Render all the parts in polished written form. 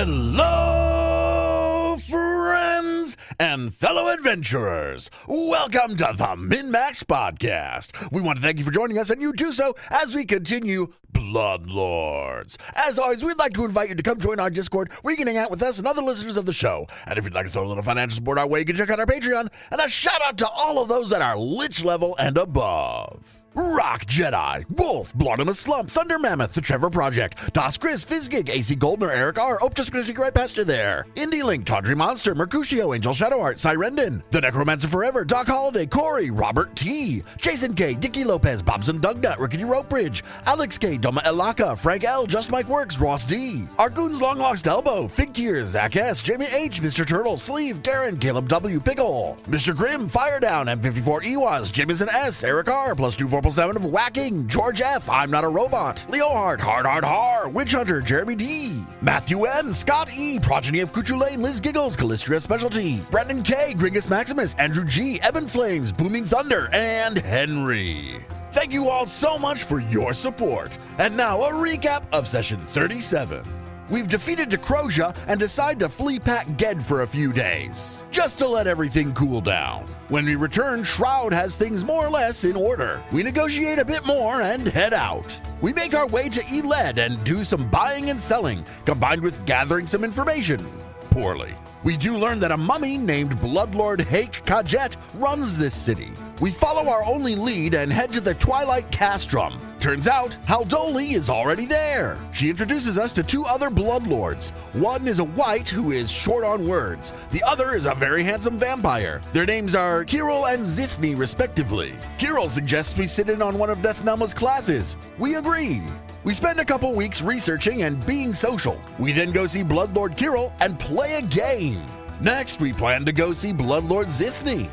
Hello, friends and fellow adventurers. Welcome to the MNmaxed podcast. We want to thank you for joining us, and you do so as we continue Blood Lords. As always, we'd like to invite you to come join our Discord, where you can hang out with us and other listeners of the show. And if you'd like to throw a little financial support our way, you can check out our Patreon. And a shout out to all of those that are Lich level and above. Rock Jedi, Wolf, Blottimus Slump, Thunder Mammoth, The Trevor Project, Das Chris, Fizzgig, AC Goldner, Eric R, just gonna see right past you there. Indie Link, Tawdry Monster, Mercutio, Angel Shadowheart, Cyrendon, The Necromancer Forever, Doc Holiday, Corey, Robert T, Jason K, Dickie Lopez, Bobson Dugnut, Rickety Rope Bridge, Alex K, Doma Elaka, Frank L, Just Mike Works, Ross D, Argoon's Long Lost Elbow, Fig Tears, Zach S, Jamie H, Mr. Turtle, Sleeve, Darren, Caleb W, Pickle, Mr. Grimm, Fire Down, M54 Ewas, Jameson S, Eric R, plus 2447 of Whacking, George F, I'm Not a Robot, Leo Hart, Har, Witch Hunter, Jeremy D, Matthew N, Scott E, Progeny of Kuchu Lane, Liz Giggles, Callistria Specialty, Brandon K, Gringus Maximus, Andrew G, Evan Flames, Booming Thunder, and Henry. Thank you all so much for your support. And now a recap of session 37. We've defeated Decrosia and decide to flee Pack Ged for a few days, just to let everything cool down. When we return, Shroud has things more or less in order. We negotiate a bit more and head out. We make our way to Eled and do some buying and selling, combined with gathering some information. Poorly. We do learn that a mummy named Blood Lord Hake Kajet runs this city. We follow our only lead and head to the Twilight Castrum. Turns out, Haldoli is already there. She introduces us to two other Blood Lords. One is a white who is short on words. The other is a very handsome vampire. Their names are Kirill and Zithni, respectively. Kirill suggests we sit in on one of Nethnelma's classes. We agree. We spend a couple weeks researching and being social. We then go see Blood Lord Kirill and play a game. Next, we plan to go see Blood Lord Zithni.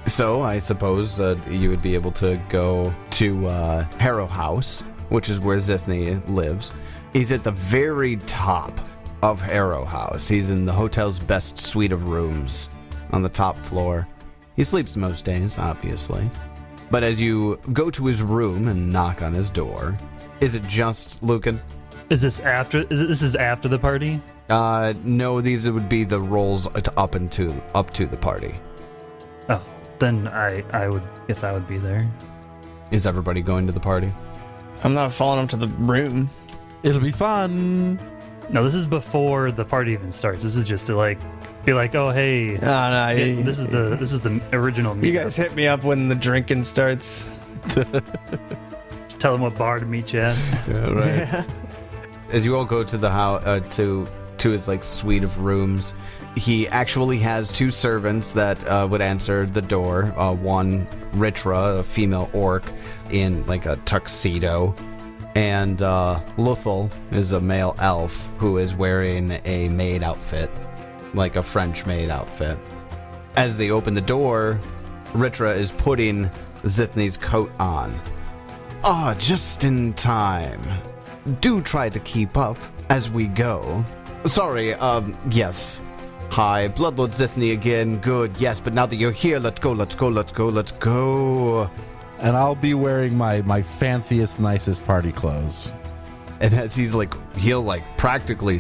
So I suppose you would be able to go to Harrow House, which is where Zithni lives. He's at the very top of Harrow House. He's in the hotel's best suite of rooms on the top floor. He sleeps most days, obviously. But as you go to his room and knock on his door, is it just Lucan? Is this after? This is after the party? No. These would be the rolls up to the party. Oh, then I would guess I would be there. Is everybody going to the party? I'm not following him to the room. It'll be fun. No, this is before the party even starts. This is just to be like, oh hey, this is the original meetup. You guys hit me up when the drinking starts. Just tell him what bar to meet you at. Yeah, right. Yeah. As you all go to the house, to his suite of rooms, he actually has two servants that would answer the door. One, Ritra, a female orc in a tuxedo, and Luthel is a male elf who is wearing a maid outfit, like a French maid outfit. As they open the door, Ritra is putting Zithni's coat on. Just in time. Do try to keep up as we go. Sorry, yes. Hi, Blood Lord Zithni again. Good, yes, but now that you're here, let's go. And I'll be wearing my fanciest, nicest party clothes. And as he'll practically,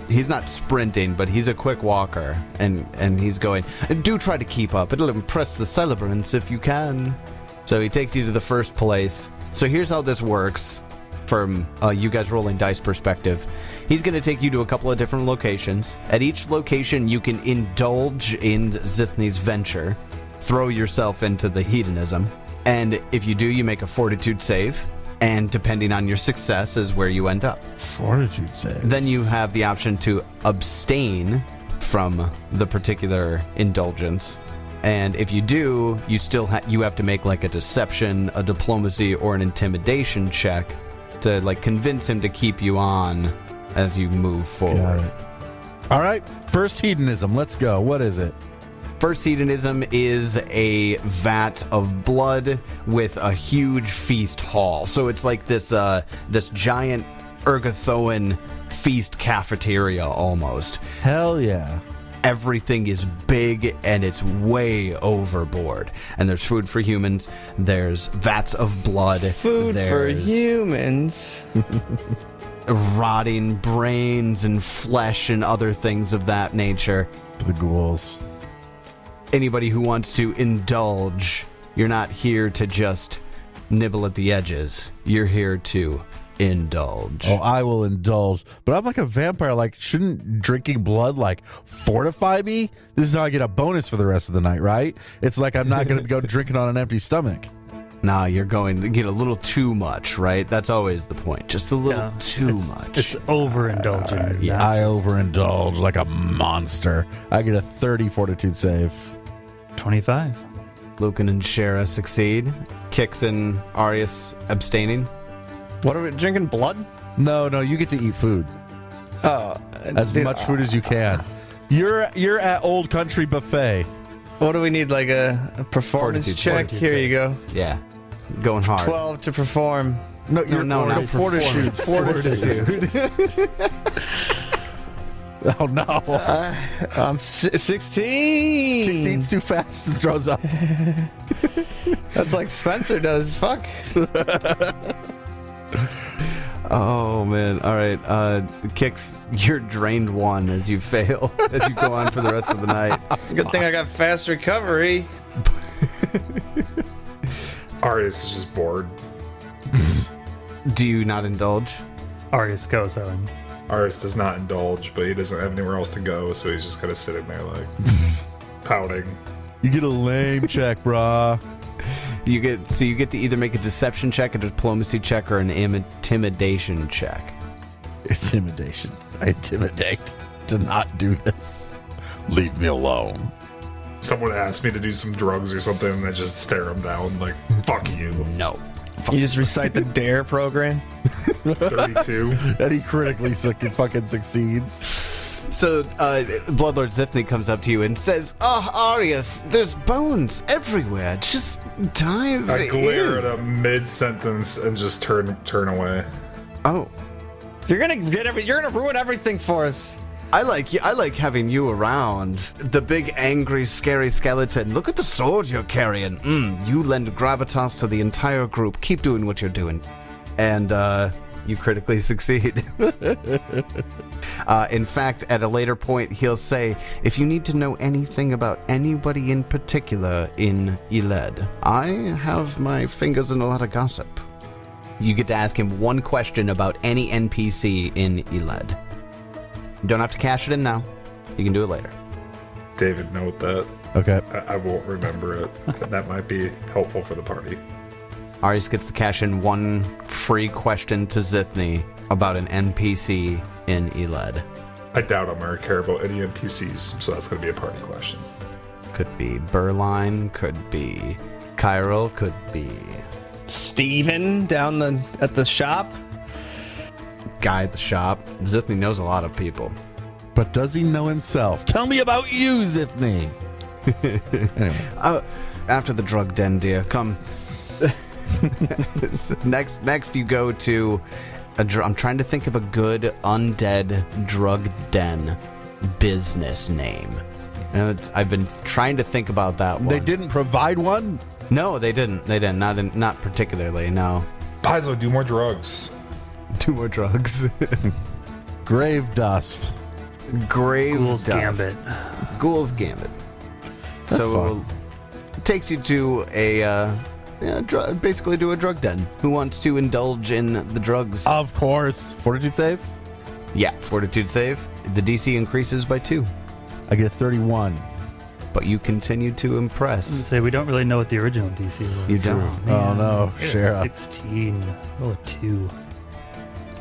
he's not sprinting, but he's a quick walker. And he's going, do try to keep up. It'll impress the celebrants if you can. So he takes you to the first place. So here's how this works from you guys rolling dice perspective. He's going to take you to a couple of different locations. At each location, you can indulge in Zithni's venture, throw yourself into the hedonism, and if you do, you make a fortitude save, and depending on your success is where you end up. Fortitude save. Then you have the option to abstain from the particular indulgence. And if you do, you still you have to make a deception, a diplomacy, or an intimidation check to convince him to keep you on as you move forward. Got it. All right, first hedonism. Let's go. What is it? First hedonism is a vat of blood with a huge feast hall. So it's this giant Ergothoan feast cafeteria almost. Hell yeah. Everything is big and it's way overboard. And there's food for humans. There's vats of blood. Food for humans. rotting brains and flesh and other things of that nature. The ghouls. Anybody who wants to indulge, you're not here to just nibble at the edges. You're here to indulge. Oh, I will indulge. But I'm like a vampire. Like, shouldn't drinking blood, like, fortify me? This is how I get a bonus for the rest of the night, right? It's like I'm not going to go drinking on an empty stomach. Nah, you're going to get a little too much, right? That's always the point. Just a little too much. It's overindulging. Yeah, I overindulge like a monster. I get a 30 fortitude save. 25. Lucan and Shara succeed. Kix and Arius abstaining. What are we drinking? Blood? No, you get to eat food. As much food as you can. You're at Old Country Buffet. What do we need? Like a performance Fortitude, check? fortitude Here save. you go. Yeah, going hard. 12 to perform. No, not fortitude. Fortitude. Oh no! I'm 16. Kix eats too fast and throws up. That's like Spencer does. Fuck. Oh man! All right, Kix, you're drained 1 as you fail as you go on for the rest of the night. Good thing I got fast recovery. Arius is just bored. Do you not indulge? Arius goes on. Arius does not indulge, but he doesn't have anywhere else to go, so he's just kind of sitting there, like, pouting. You get a lame check, brah. You get to either make a deception check, a diplomacy check, or an intimidation check. Intimidation. I intimidate to not do this. Leave me alone. Someone asked me to do some drugs or something, and I just stare him down, like, fuck you. No. You just recite the DARE program. 32. And he critically fucking succeeds. So, Blood Lord Zithni comes up to you and says, "Oh, Arius, there's bones everywhere. Just dive I glare in." at him mid-sentence and just turn away. Oh, You're gonna ruin everything for us. I like having you around. The big, angry, scary skeleton. Look at the sword you're carrying. You lend gravitas to the entire group. Keep doing what you're doing. And, you critically succeed. In fact, at a later point, he'll say, if you need to know anything about anybody in particular in Eled, I have my fingers in a lot of gossip. You get to ask him one question about any NPC in Eled. You don't have to cash it in now. You can do it later. David, note that. Okay. I won't remember it. That might be helpful for the party. Arius gets to cash in one free question to Zithni about an NPC in Eled. I doubt I'm going to care about any NPCs, so that's going to be a party question. Could be Berline, could be Chiral, could be Steven down at the shop. guy at the shop. Zithni knows a lot of people. But does he know himself? Tell me about you, Zithni. Anyway. After the drug den, dear, come. Next you go to I'm trying to think of a good undead drug den business name. And I've been trying to think about that one. They didn't provide one? No, they didn't. Not particularly, no. Paizo, do more drugs. 2 more drugs. Grave dust. Grave Ghoul's dust. Gambit. Ghoul's Gambit. That's so fun. it takes you to a basically to a drug den. Who wants to indulge in the drugs? Of course. Fortitude save? Yeah, fortitude save. The DC increases by 2, I get 31. but you continue to impress. Say we don't really know what the original DC was. You don't. Oh, no. I got Shara. 16. Roll a 2.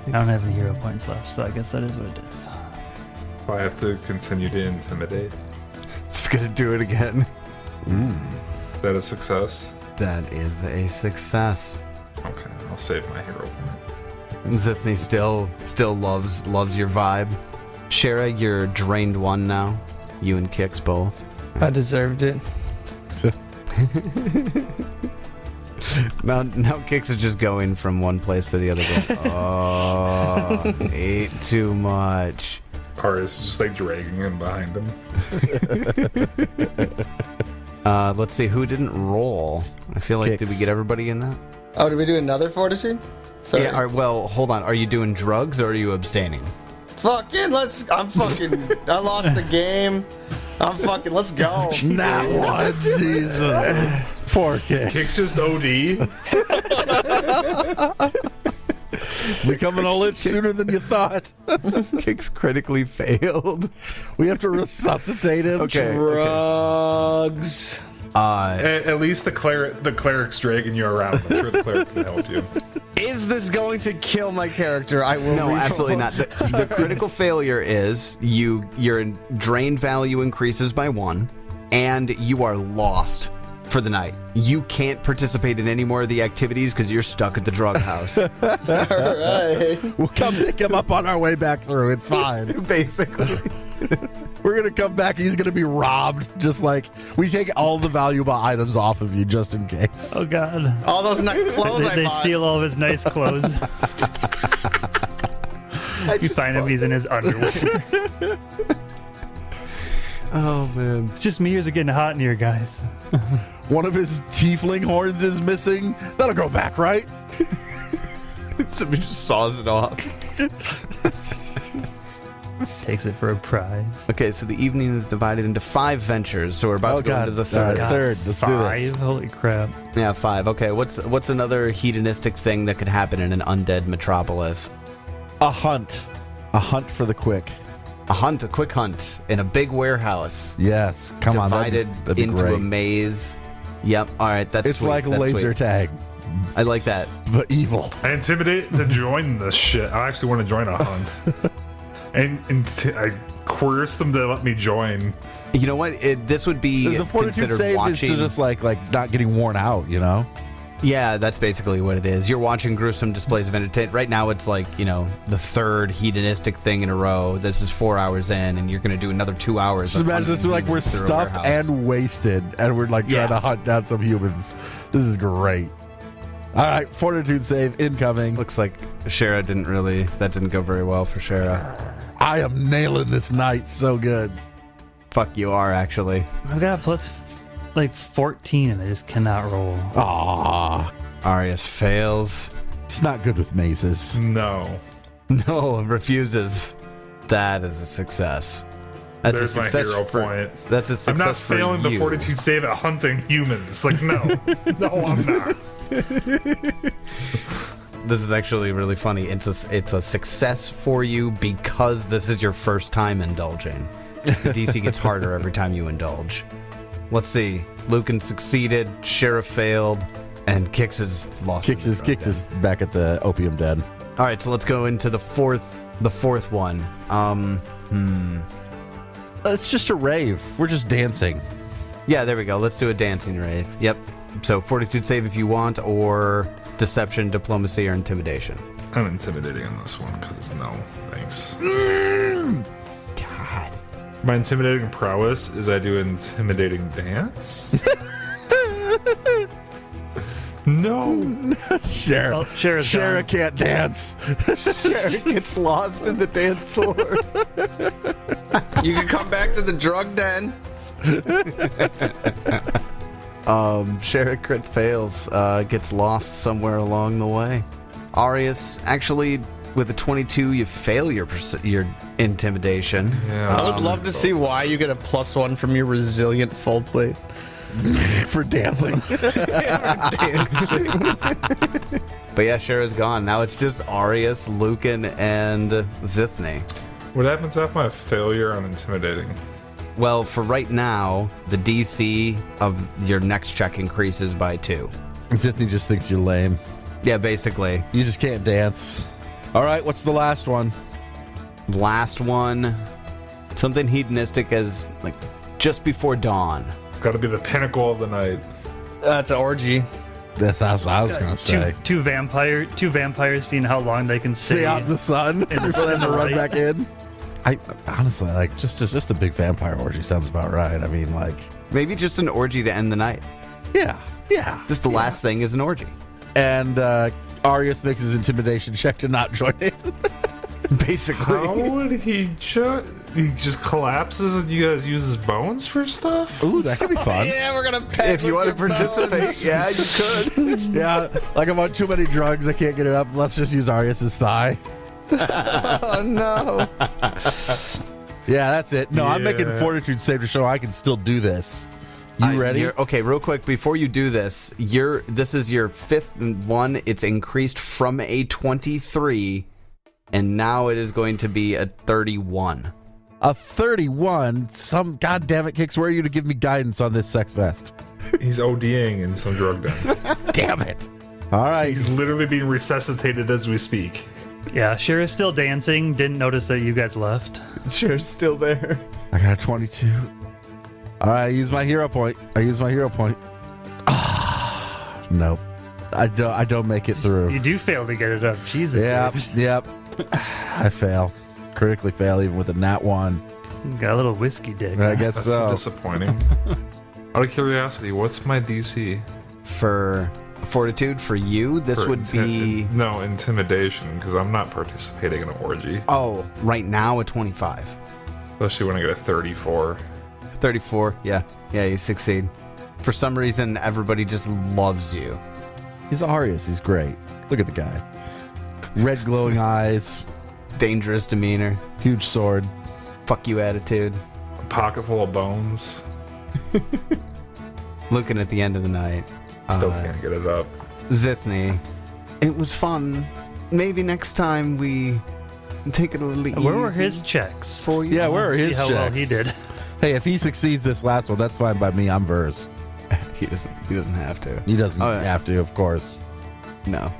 I don't have any hero points left, so I guess that is what it is. I have to continue to intimidate. Just gonna do it again. Is that a success? That is a success. Okay, I'll save my hero point. Zithni still loves your vibe. Shara, you're drained 1 now. You and Kix both. I deserved it. Now Kix is just going from one place to the other. Going, oh, ate too much. Arius is just like dragging him behind him. Let's see who didn't roll. I feel like Kix. did we get everybody in that? Oh, did we do another fortitude? Sorry. Yeah, well, hold on. Are you doing drugs or are you abstaining? Fucking I lost the game. Let's go. That one, Jesus. Poor Kix. Kix just OD. Becoming a lich sooner than you thought. Kix critically failed. We have to resuscitate him. Okay. Drugs. At least the cleric's dragging you around. I'm sure the cleric can help you. Is this going to kill my character? I will. No, absolutely not. The critical failure is your drain value increases by 1, and you are lost for the night. You can't participate in any more of the activities because you're stuck at the drug house. All right. We'll come pick him up on our way back through. It's fine. Basically. We're going to come back. He's going to be robbed. Just like we take all the valuable items off of you just in case. Oh God! All those nice clothes I They bought. steal all of his nice clothes. You find him, he's in his underwear. Oh, man. It's just me. It's getting hot in here, guys. One of his tiefling horns is missing. That'll go back, right? Somebody just saws it off. Takes it for a prize. Okay, so the evening is divided into 5 ventures, so we're about to go into the All right, third. third. Let's do this. 5? Holy crap! Yeah, 5. Okay, what's another hedonistic thing that could happen in an undead metropolis? A hunt. A hunt for the quick. A quick hunt in a big warehouse. Yes. Come on. Divided That'd be into great. a maze. Yep. All right, that's It's sweet. like That's laser sweet. tag, I like that. but evil. I intimidate to join this shit. I actually want to join a hunt. and I coerce them to let me join. You know what? This would be The fortitude considered save watching. is to just like not getting worn out, you know? Yeah, that's basically what it is. You're watching gruesome displays of entertainment. Right now, it's like, the third hedonistic thing in a row. This is 4 hours in, and you're going to do another 2 hours. Just of imagine this, hunting like we're humans through a stuffed warehouse. and wasted, and we're like trying to hunt down some humans. This is great. All right, fortitude save incoming. Looks like Shara that didn't go very well for Shara. I am nailing this night so good. Fuck, you are, actually. I've got plus 14, and I just cannot roll. Aw, Arius fails. it's not good with mazes. No. No, refuses. That is a success. That's There's a my success hero for, point. That's a I'm success not for failing you. the fortitude save at hunting humans. Like, no. No, I'm not. This is actually really funny. It's a success for you because this is your first time indulging. The DC gets harder every time you indulge. Let's see. Lucan succeeded, Sheriff failed, and Kix is lost. Kix is back at the opium den. All right, so let's go into the fourth one. It's just a rave. We're just dancing. Yeah, there we go. Let's do a dancing rave. Yep. So fortitude save if you want, or deception, diplomacy, or intimidation. I'm intimidating on this one because no, thanks. God. My intimidating prowess is I do intimidating dance. No. Shara, Shara's Shara gone. can't dance. Sheriff gets lost in the dance floor. You can come back to the drug den. Sheriff crit fails, gets lost somewhere along the way. Arius, actually, with a 22, you fail your intimidation. Yeah, I would love to see why you get a +1 from your resilient full plate. For dancing. But yeah, Shara's gone. Now it's just Arius, Lucan, and Zithni. What happens after my failure on intimidating? Well, for right now, the DC of your next check increases by 2. Zithni just thinks you're lame. Yeah, basically. You just can't dance. All right, what's the last one? Last one, something hedonistic as like just before dawn. Got to be the pinnacle of the night. That's an orgy. That's what I was going to say. Two vampires seeing how long they can Stay out in the sun and for them to run back in. I honestly like just a big vampire orgy sounds about right. I mean, like, Maybe just an orgy to end the night. yeah. Just the last thing is an orgy. And Arius makes his intimidation check to not join in. Basically. How would he just collapses and you guys use his bones for stuff? Ooh, that could be fun. Yeah, we're gonna pet If you want to participate, yeah, you could. Yeah, like I'm on too many drugs, I can't get it up. Let's just use Arius's thigh. Oh no. Yeah, that's it. No, I'm making Yeah. fortitude save to show I can still do this. You ready? Okay, real quick before you do this, this is your 5th one. It's increased from a 23, and now it is going to be a 31. A 31. Some goddamn it, Kix. Where are you to give me guidance on this sex vest? He's ODing in some drug den. Damn it! All right. He's literally being resuscitated as we speak. Yeah, Shira's still dancing. Didn't notice that you guys left. Sure, still there. I got a 22. All right, I use my hero point. Ah, nope. I don't make it through. You do fail to get it up. Jesus. Yep, Dude. yep. I fail. Critically fail even with a nat 1. Got a little whiskey dick. I guess That's so. disappointing. Out of curiosity, what's my DC? For fortitude, for you, this For would be... No, intimidation, because I'm not participating in an orgy. Oh, right now a 25. Especially when I get a 34. 34, yeah. Yeah, you succeed. For some reason, everybody just loves you. He's Arius. He's great. Look at the guy. Red glowing eyes, Dangerous demeanor. huge sword. Fuck you attitude. A pocket full of bones. Looking at the end of the night. Still can't get it up. Zithni, it was fun. Maybe next time we take it a little easy. Where were his checks? for you? Yeah, where are See his how checks? well he did. Hey, if he succeeds this last one, that's fine by me. I'm Vers. He doesn't have to. He doesn't Oh, yeah. have to, of course. No.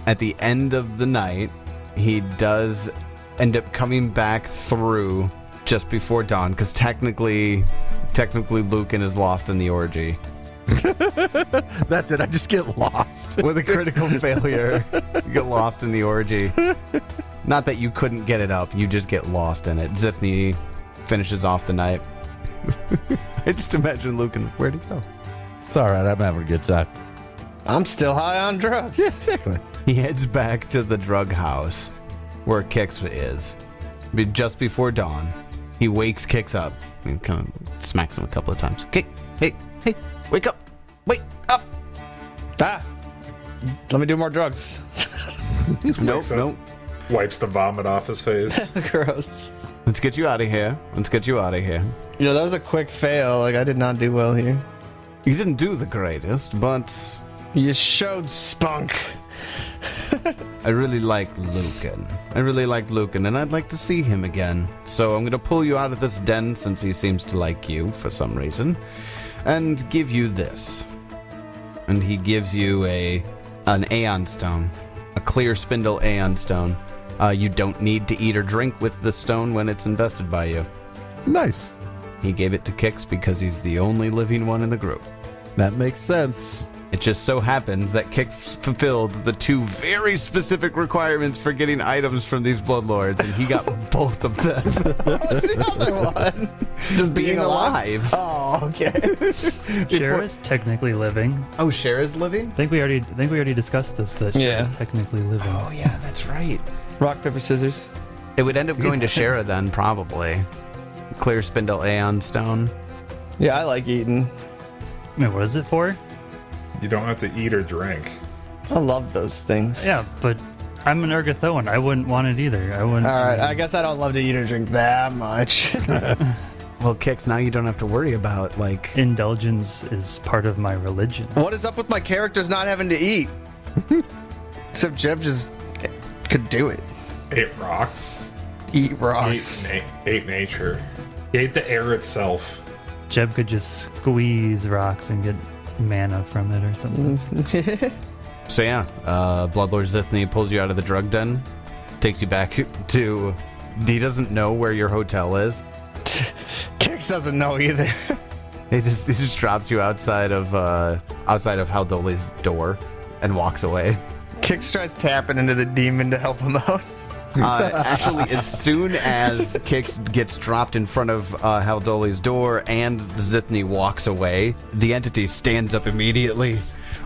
At the end of the night, he does end up coming back through just before dawn, because technically Lucan is lost in the orgy. That's it. I just get lost. With a critical failure, you get lost in the orgy. Not that you couldn't get it up, you just get lost in it. Zithni finishes off the night. I just imagine Lucan, where'd he go? It's all right. I'm having a good time. I'm still high on drugs. Yeah, exactly. He heads back to the drug house where Kix is. Just before dawn, he wakes Kix up and kind of smacks him a couple of times. Kick, hey, wake up, wake up. Ah, let me do more drugs. Nope, wakes up. nope. Wipes the vomit off his face. Gross. Let's get you out of here. You know, that was a quick fail. Like, I did not do well here. You didn't do the greatest, but You showed spunk. I really like Lucan. And I'd like to see him again. So I'm going to pull you out of this den, since he seems to like you for some reason, and give you this. And he gives you an Aeon Stone, a clear spindle Aeon Stone. You don't need to eat or drink with the stone when it's invested by you. Nice. He gave it to Kix because he's the only living one in the group. That makes sense. It just so happens that Kix fulfilled the 2 very specific requirements for getting items from these Blood Lords, and he got both of them. What's the other one? Just Being alive. Oh, okay. Shira's technically living. Oh, Cher is living? I think we already discussed this. That Shira's Yeah. technically living. Oh, yeah, that's right. Rock, paper, scissors. It would end up going to Shara then, probably. Clear spindle Aeon Stone. Yeah, I like eating. Wait, what is it for? You don't have to eat or drink. I love those things. Yeah, but I'm an Ergothoan. I wouldn't want it either. I wouldn't. All right, I guess I don't love to eat or drink that much. Well, Kix, now you don't have to worry about, like... Indulgence is part of my religion. What is up with my characters not having to eat? Except Jeb just could do it. 8 rocks. Eat rocks. Ate nature. He ate the air itself. Jeb could just squeeze rocks and get mana from it or something. So yeah, Blood Lord Zithni pulls you out of the drug den, takes you back to... He doesn't know where your hotel is. Kix doesn't know either. He just drops you outside of Haldoli's door and walks away. Kix tries tapping into the demon to help him out. Actually, as soon as Kix gets dropped in front of Haldoli's door and Zithni walks away, the entity stands up immediately,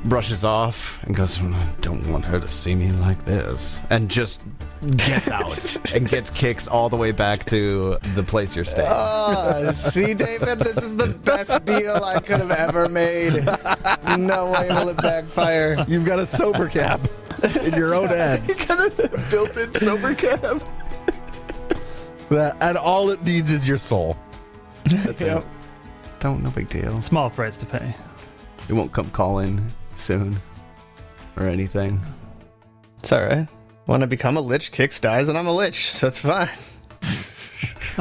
brushes off, and goes, "Don't want her to see me like this," and just gets out and gets Kix all the way back to the place you're staying. See, David, this is the best deal I could have ever made. No way will it backfire. You've got a sober cap in your own head. You got a built-in sober cab. And all it needs is your soul. That's it. No big deal. Small price to pay. It won't come calling soon or anything. It's all right. When I become a lich, Kix dies, and I'm a lich, so it's fine.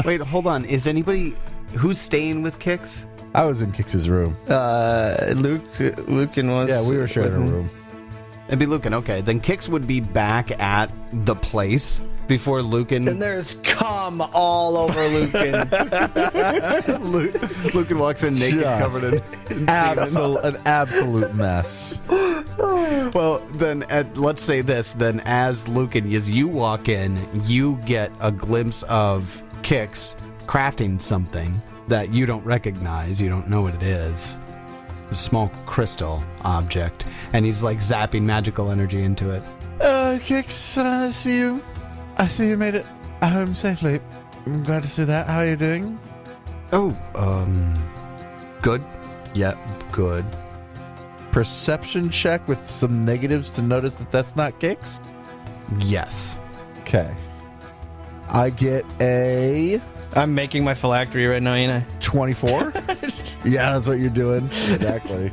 Wait, hold on. Is anybody who's staying with Kix? I was in Kix's room. Lucan was. Yeah, we were sharing a room. It'd be Lucan. Okay, then Kix would be back at the place before Lucan. And there's cum all over Lucan. Lucan walks in naked, covered in an absolute mess. Well, then let's say this. Then, as Lucan, as you walk in, you get a glimpse of Kix crafting something that you don't recognize. You don't know what it is. A small crystal object, and he's like zapping magical energy into it. Kix, I see you. I see you made it home safely. I'm glad to see that. How are you doing? Oh, good. Yeah, good. Perception check with some negatives to notice that that's not Kix? Yes. Okay. I get a I'm making my phylactery right now, ain't I? 24? Yeah, that's what you're doing. Exactly.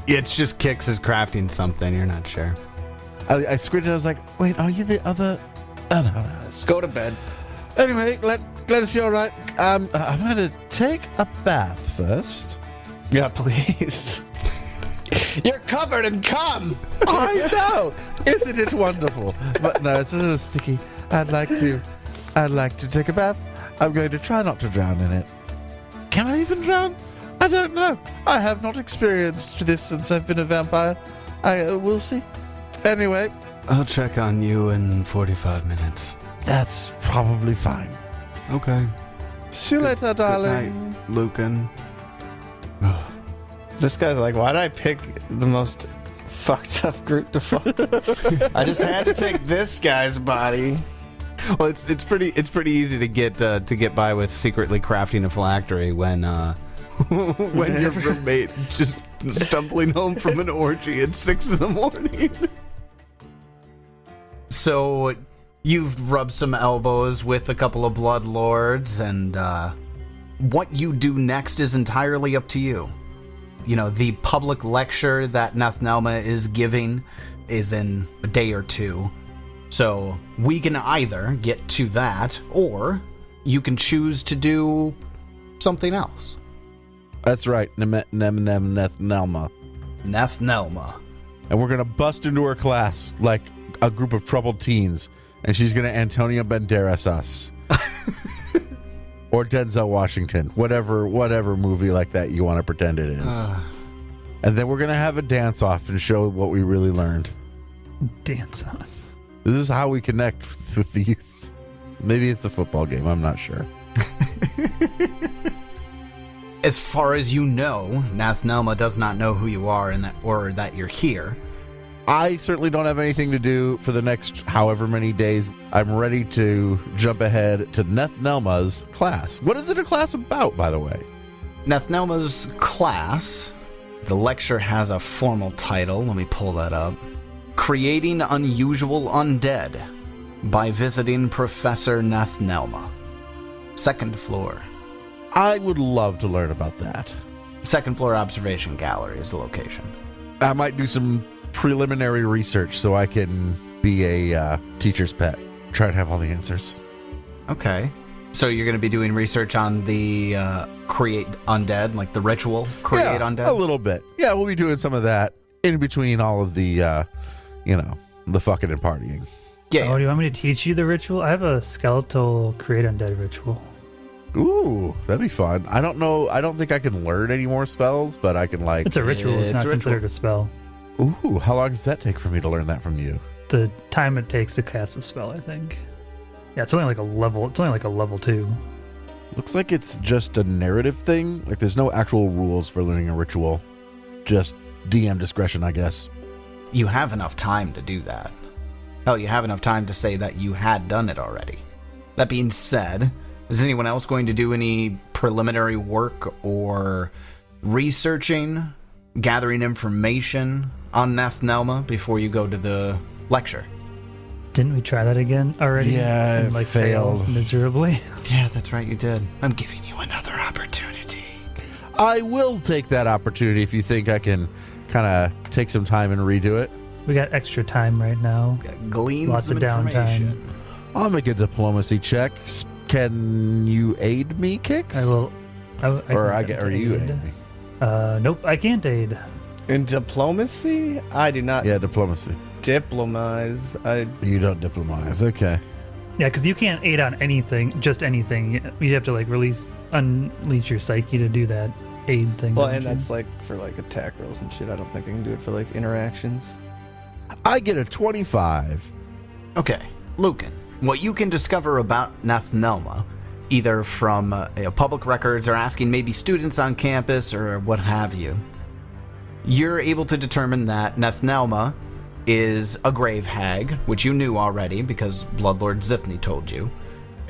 It's just Kix is crafting something. You're not sure. I squinted and I was like, wait, are you the other... Oh, no. Go to bed. Anyway, Gladys, you all right? I'm going to take a bath first. Yeah, please. You're covered in cum. I know. Isn't it wonderful? But no, it's a little sticky. I'd like to take a bath. I'm going to try not to drown in it. Can I even drown? I don't know. I have not experienced this since I've been a vampire. We'll see. Anyway. I'll check on you in 45 minutes. That's probably fine. Okay. See you later, darling. Good night, Lucan. This guy's like, why did I pick the most fucked up group to fuck? I just had to take this guy's body. Well, it's pretty easy to get by with secretly crafting a phylactery when your roommate just stumbling home from an orgy at 6 a.m. So you've rubbed some elbows with a couple of Blood Lords, and what you do next is entirely up to you. You know, the public lecture that Nethnelma is giving is in a day or two. So we can either get to that, or you can choose to do something else. That's right, Nethnelma. Nethnelma. And we're going to bust into her class like a group of troubled teens, and she's going to Antonio Banderas us. Or Denzel Washington, whatever movie like that you want to pretend it is. And then we're going to have a dance-off and show what we really learned. Dance-off. This is how we connect with the youth. Maybe it's a football game, I'm not sure. As far as you know, Nethnelma does not know who you are or that you're here. I certainly don't have anything to do for the next however many days. I'm ready to jump ahead to Nethnelma's class. What is it a class about, by the way? Nethnelma's class, the lecture has a formal title. Let me pull that up. Creating Unusual Undead by visiting Professor Nethnelma. Second floor. I would love to learn about that. Second floor observation gallery is the location. I might do some preliminary research so I can be a teacher's pet. Try to have all the answers. Okay. So you're going to be doing research on the create undead, like the ritual create undead? A little bit. Yeah, we'll be doing some of that in between all of the, the fucking and partying. Yeah. Oh, do you want me to teach you the ritual? I have a skeletal create undead ritual. Ooh, that'd be fun. I don't know. I don't think I can learn any more spells, but I can It's a ritual. It's not considered a spell. Ooh, how long does that take for me to learn that from you? The time it takes to cast a spell, I think. Yeah, it's only like a level. It's only like a level 2. Looks like it's just a narrative thing. Like there's no actual rules for learning a ritual. Just DM discretion, I guess. You have enough time to do that. Hell, you have enough time to say that you had done it already. That being said, is anyone else going to do any preliminary work or researching, gathering information on Nethnelma before you go to the lecture? Didn't we try that again already? Yeah, and, failed miserably. Yeah, that's right, you did. I'm giving you another opportunity. I will take that opportunity if you think I can kind of take some time and redo it. We got extra time right now. Glean Lots some of downtime. information. I'll make a diplomacy check. Can you aid me, Kix? I will. Or you aid me? Nope, I can't aid. In diplomacy, I do not Yeah, diplomacy. diplomize. You don't diplomatize. Okay. Yeah, because you can't aid on anything, just anything. You have to like unleash your psyche to do that aid thing. Well, don't and you? that's like for like attack rolls and shit. I don't think I can do it for like interactions. I get a 25. Okay, Lucan, what you can discover about Nethnelma, either from public records or asking maybe students on campus or what have you, you're able to determine that Nethnelma is a grave hag, which you knew already because Blood Lord Zithni told you.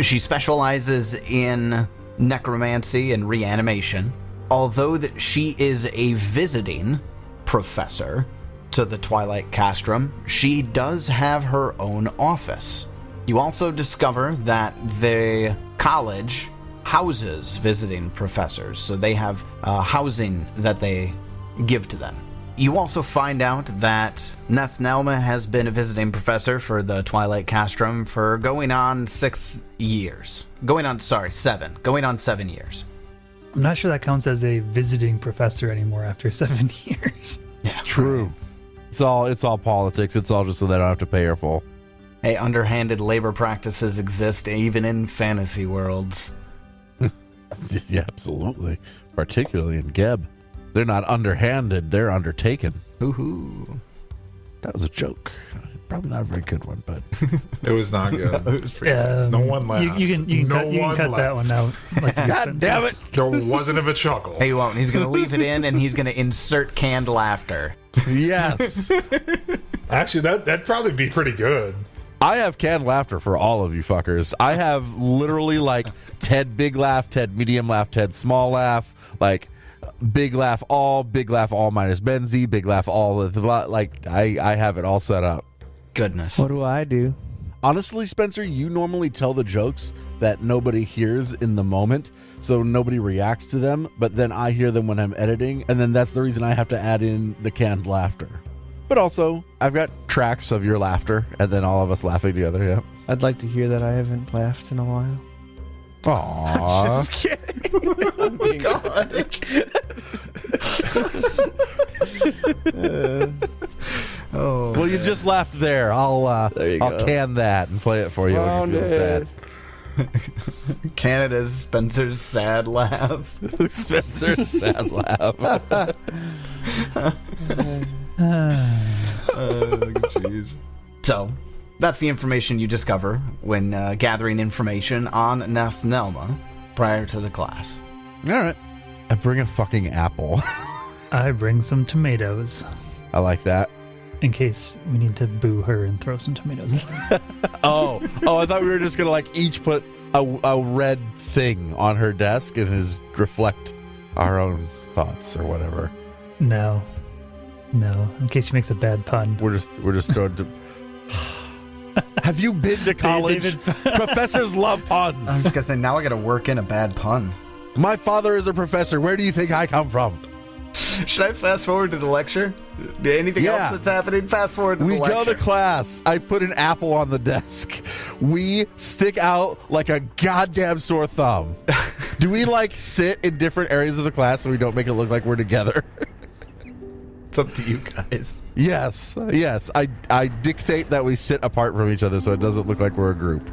She specializes in necromancy and reanimation. Although that she is a visiting professor to the Twilight Castrum, she does have her own office. You also discover that the college houses visiting professors, so they have housing that they give to them. You also find out that Nethnelma has been a visiting professor for the Twilight Castrum for going on 7 years. Going on 7 years. I'm not sure that counts as a visiting professor anymore after 7 years. Yeah, True. It's all politics. It's all just so they don't have to pay her full. Hey, underhanded labor practices exist even in fantasy worlds. Yeah, absolutely. Particularly in Geb. They're not underhanded, they're undertaken. Ooh. That was a joke. Probably not a very good one, but It was not good. No one laughed. You can cut that one out. Like God damn it! There wasn't of a chuckle. He won't. He's going to leave it in, and he's going to insert canned laughter. Yes. Actually, that'd probably be pretty good. I have canned laughter for all of you fuckers. I have literally like Ted big laugh, Ted medium laugh, Ted small laugh, like big laugh all minus Benzie, big laugh all of the like I have it all set up. Goodness. What do I do? Honestly, Spencer, you normally tell the jokes that nobody hears in the moment, so nobody reacts to them, but then I hear them when I'm editing, and then that's the reason I have to add in the canned laughter. But also, I've got tracks of your laughter, and then all of us laughing together, yeah. I'd like to hear that. I haven't laughed in a while. Aww. Just kidding. I'm being Oh. Well, you just laughed there. I'll go. can that and play it for you when you feel sad. Canada's Spencer's sad laugh. Spencer's sad laugh. Jeez. So, that's the information you discover when gathering information on Nethnelma prior to the class. All right. I bring a fucking apple. I bring some tomatoes I like that. in case we need to boo her and throw some tomatoes. Oh, I thought we were just gonna like each put a red thing on her desk and just reflect our own thoughts or whatever. No, in case she makes a bad pun. We're just throwing. Have you been to college? David- Professors love I was puns. just gonna say, now I gotta work in a bad pun. My father is a professor. Where do you think I come from? Should I fast forward to the lecture? Anything Yeah. else that's happening? Fast forward to We the go lecture. to class. I put an apple on the desk. We stick out like a goddamn sore thumb. Do we like sit in different areas of the class so we don't make it look like we're together? It's up to you guys. Yes. I dictate that we sit apart from each other so it doesn't look like we're a group.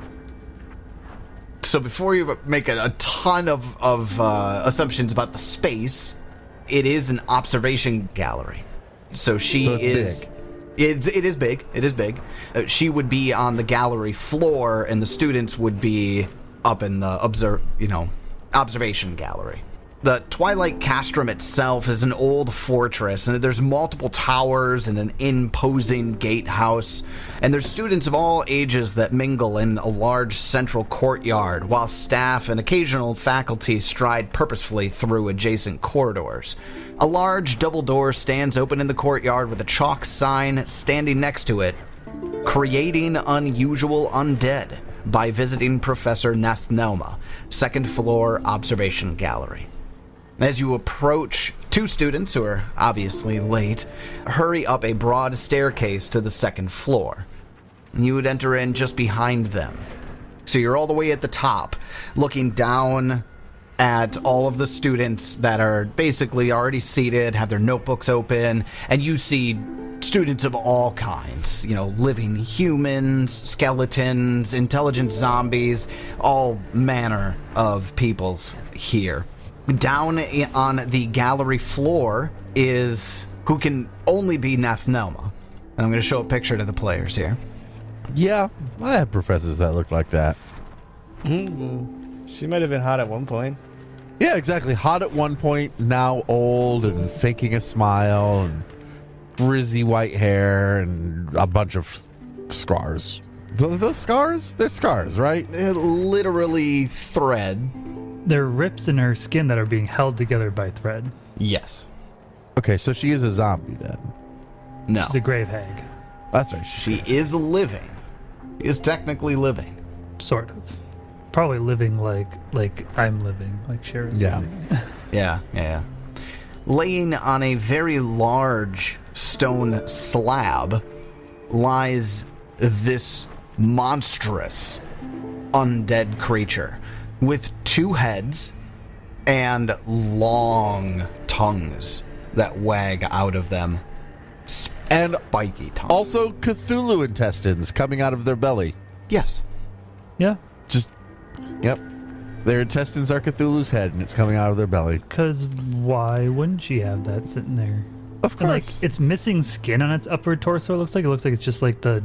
So before you make a ton of assumptions about the space, it is an observation gallery. So it's It is big. It is big. She would be on the gallery floor, and the students would be up in the observation gallery. The Twilight Castrum itself is an old fortress, and there's multiple towers and an imposing gatehouse, and there's students of all ages that mingle in a large central courtyard, while staff and occasional faculty stride purposefully through adjacent corridors. A large double door stands open in the courtyard with a chalk sign standing next to it, creating unusual undead by visiting Professor Nethnelma, second floor observation gallery. As you approach, two students, who are obviously late, hurry up a broad staircase to the second floor. You would enter in just behind them. So you're all the way at the top, looking down at all of the students that are basically already seated, have their notebooks open, and you see students of all kinds, living humans, skeletons, intelligent zombies, all manner of peoples here. Down on the gallery floor is who can only be Nethnelma. And I'm going to show a picture to the players here. Yeah, I had professors that looked like that. She might have been hot at one point. Yeah, exactly. Hot at one point, now old and faking a smile and frizzy white hair and a bunch of scars. Those scars? They're scars, right? They're literally thread. There are rips in her skin that are being held together by thread. Yes. Okay, so she is a zombie then. No. She's a grave hag. That's right. She is living. She is technically living. Sort of. Probably living like I'm living, like Shara's living. Yeah. Laying on a very large stone slab lies this monstrous undead creature with two heads and long tongues that wag out of them. And Spiky tongues. also Cthulhu intestines coming out of their belly. Yes. Yeah, Yep. Their intestines are Cthulhu's head, and it's coming out of their belly. because why wouldn't she have that sitting there? Of And course. it's missing skin on its upper torso. It looks like it's just like the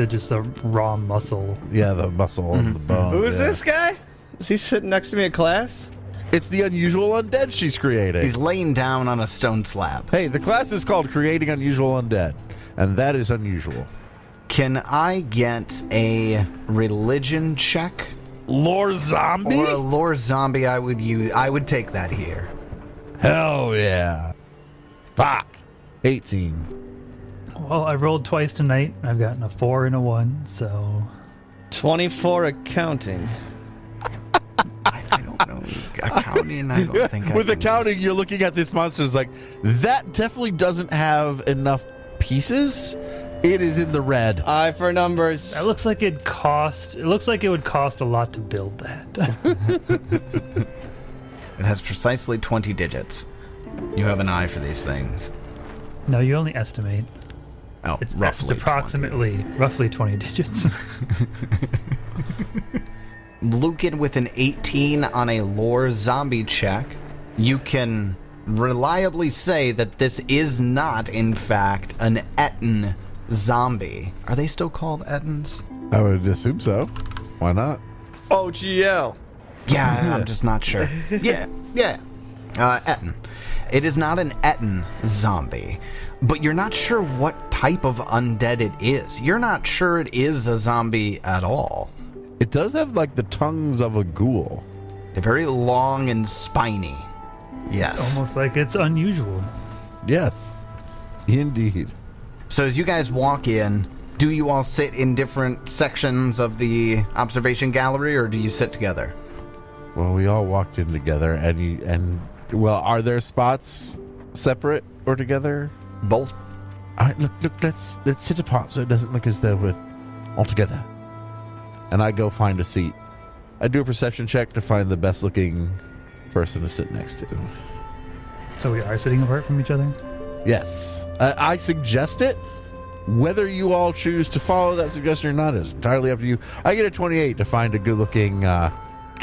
just a raw muscle. Yeah, the muscle and the bone. Who is this guy? Is he sitting next to me in class? It's the unusual undead she's creating. He's laying down on a stone slab. Hey, the class is called Creating Unusual Undead, and that is unusual. Can I get a religion check? Lore zombie? Or a lore zombie? I would take that here. Hell yeah. Fuck. 18. Well, I rolled twice tonight. I've gotten a 4 and a 1, so 24 accounting. I don't know. Accounting, I don't think I With can accounting, you're looking at this monster, it's like, that definitely doesn't have enough pieces. It is in the red. Eye for numbers. that looks like it looks like it would cost a lot to build that. It has precisely 20 digits. You have an eye for these things. No, you only estimate. Oh, It's roughly roughly 20 digits. Lucan with an 18 on a lore zombie check. You can reliably say that this is not, in fact, an Etten zombie. Are they still called Ettins? I would assume so. Why not? OGL. Yeah, I'm just not sure. Yeah. Etten. It is not an Etten zombie, but you're not sure what type of undead it is. You're not sure it is a zombie at all. It does have like the tongues of a ghoul. They're very long and spiny. Yes. Almost like it's unusual. Yes. Indeed. So as you guys walk in, do you all sit in different sections of the observation gallery, or do you sit together? Well, we all walked in together, and well, are there spots separate or together? Both. All right, look, let's sit apart so it doesn't look as though we're all together. And I go find a seat. I do a perception check to find the best looking person to sit next to. So we are sitting apart from each other? Yes. I suggest it. Whether you all choose to follow that suggestion or not is entirely up to you. I get a 28 to find a good looking, can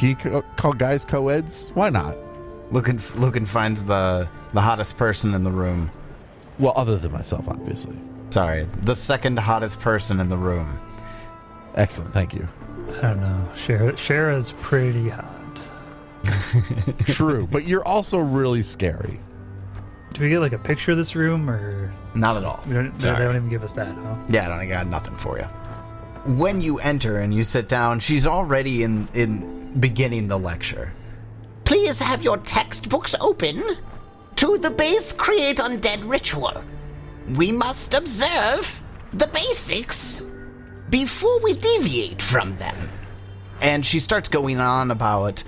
you call guys co-eds? Why not? Lucan finds the hottest person in the room. Well, other than myself, obviously. Sorry, the second hottest person in the room. Excellent, thank you. I don't know. Shara's pretty hot. True, but you're also really scary. Do we get like a picture of this room, or Not at all. they don't even give us that? Huh? Yeah, I got nothing for you. When you enter and you sit down, she's already in beginning the lecture. Please have your textbooks open to the base create undead ritual. We must observe the basics before we deviate from them. And she starts going on about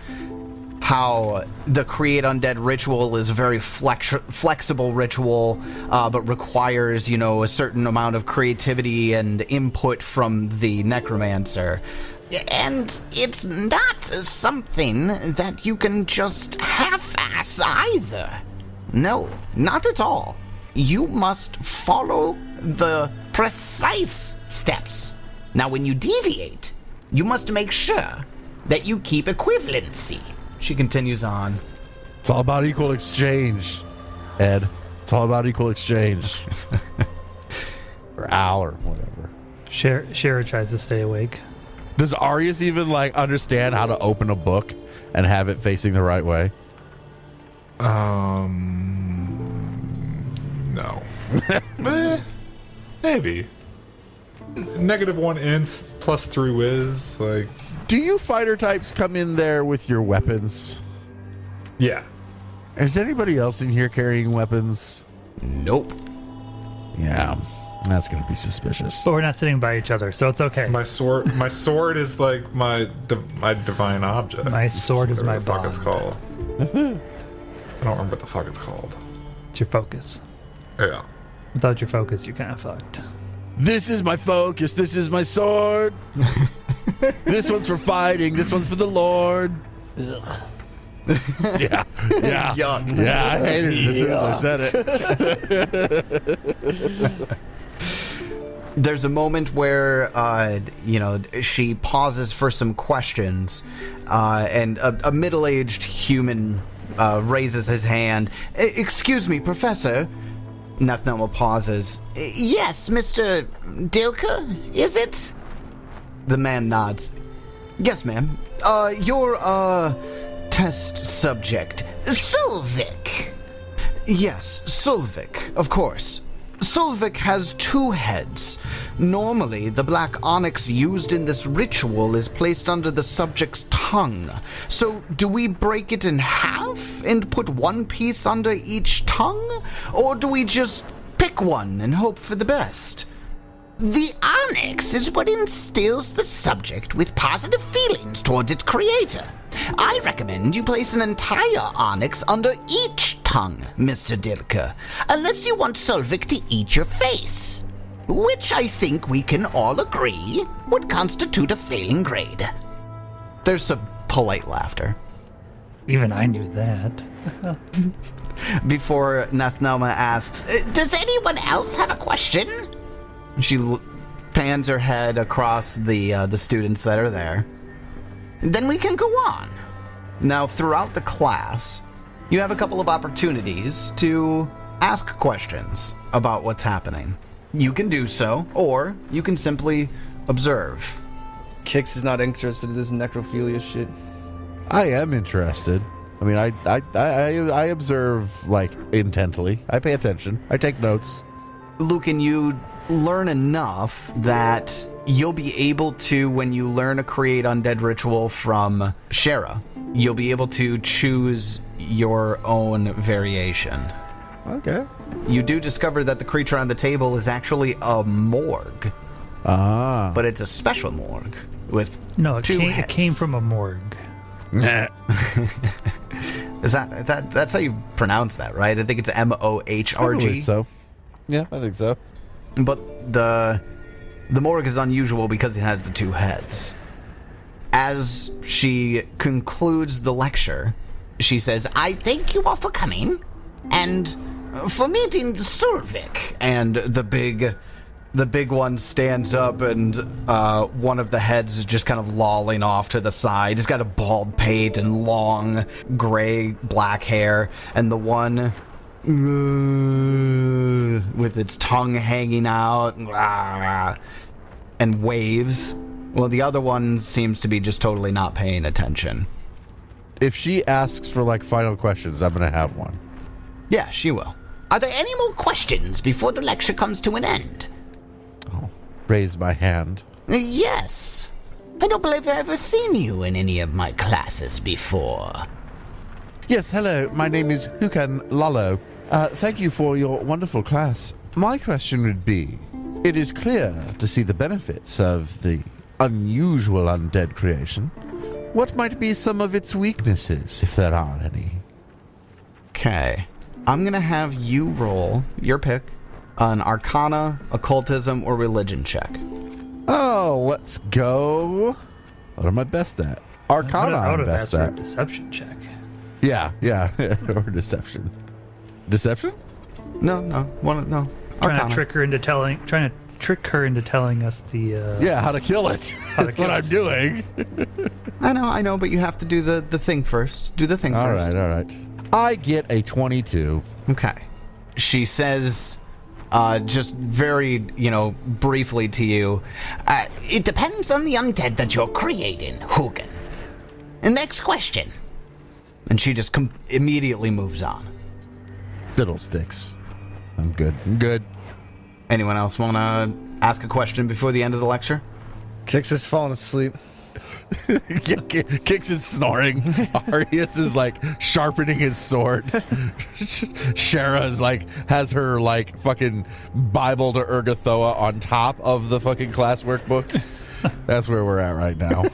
how the create undead ritual is a very flexible ritual, but requires, a certain amount of creativity and input from the necromancer. And it's not something that you can just half-ass either. No, not at all. You must follow the precise steps. Now, when you deviate, you must make sure that you keep equivalency. She continues on. It's all about equal exchange, Ed. It's all about equal exchange. Or Al, or whatever. Shara tries to stay awake. Does Arius even understand how to open a book and have it facing the right way? No. Maybe. -1 int plus 3 whiz. Do you fighter types come in there with your weapons? Yeah. Is anybody else in here carrying weapons? Nope. Yeah, that's going to be suspicious. But we're not sitting by each other, so it's okay. My sword is like my divine object. My sword is my Whatever the fuck bond. it's called. I don't remember what the fuck it's called. It's your focus. Yeah. Without your focus, you're kind of fucked. This is my focus. This is my sword. This one's for fighting. This one's for the Lord. Ugh. Yeah. Yuck. Yeah, I hated it as soon as I said it. There's a moment where, she pauses for some questions, and a middle-aged human raises his hand. Excuse me, Professor. Nethnelma pauses. Yes, Mr. Dilka, is it? The man nods. Yes, ma'am. Your, test subject. Sulvik. Yes, Sulvik, of course. Sulvik has 2 heads. Normally, the black onyx used in this ritual is placed under the subject's tongue. So, do we break it in half and put 1 piece under each tongue? Or do we just pick one and hope for the best? The onyx is what instills the subject with positive feelings towards its creator. I recommend you place an entire onyx under each tongue, Mr. Dilka, unless you want Sulvik to eat your face, which I think we can all agree would constitute a failing grade. There's some polite laughter. Even I knew that. Before Nethnelma asks, Does anyone else have a question? she pans her head across the students that are there. Then we can go on. Now, throughout the class, you have a couple of opportunities to ask questions about what's happening. You can do so, or you can simply observe. Kix is not interested in this necrophilia shit. I am interested. I mean, I observe intently. I pay attention. I take notes. Lucan, you learn enough that you'll be able to, when you learn a create undead ritual from Shara, you'll be able to choose your own variation. Okay. You do discover that the creature on the table is actually a morgue, Ah. but it's a special morgue with No, it 2 came, heads. it came from a morgue. Is that's how you pronounce that, right? I think it's I MOHRG. believe so. Yeah, I think so. But the morgue is unusual because it has the 2 heads. As she concludes the lecture, she says, I thank you all for coming, and for meeting Sulvik. and the big one stands up, and one of the heads is just kind of lolling off to the side. He's got a bald pate and long gray-black hair, and the one with its tongue hanging out and waves. Well, the other one seems to be just totally not paying attention. if she asks for like final questions, I'm gonna have one. Yeah, she will. Are there any more questions before the lecture comes to an end? Oh, raise my hand. Yes. I don't believe I've ever seen you in any of my classes before. Yes, hello. My name is Hukan Lalo. Thank you for your wonderful class. My question would be, it is clear to see the benefits of the unusual undead creation. What might be some of its weaknesses, if there are any? Okay. I'm going to have you roll your pick, an Arcana, Occultism, or Religion check. Oh, let's go. What am I best at? Arcana, I'm best at. Deception check. Yeah, or deception. Deception? No. No. Trying to trick her into telling us the How to kill it. That's what I'm doing. I know, but you have to do the thing first. Do the thing first. All right. I get a 22. Okay. She says, just very, briefly to you, It depends on the undead that you're creating, Hugan. Next question. and she just immediately moves on. Fiddlesticks. I'm good. Anyone else want to ask a question before the end of the lecture? Kix is falling asleep. Kix is snoring. Arius is like sharpening his sword. Shara is like has her like fucking Bible to Urgathoa on top of the fucking class workbook. That's where we're at right now.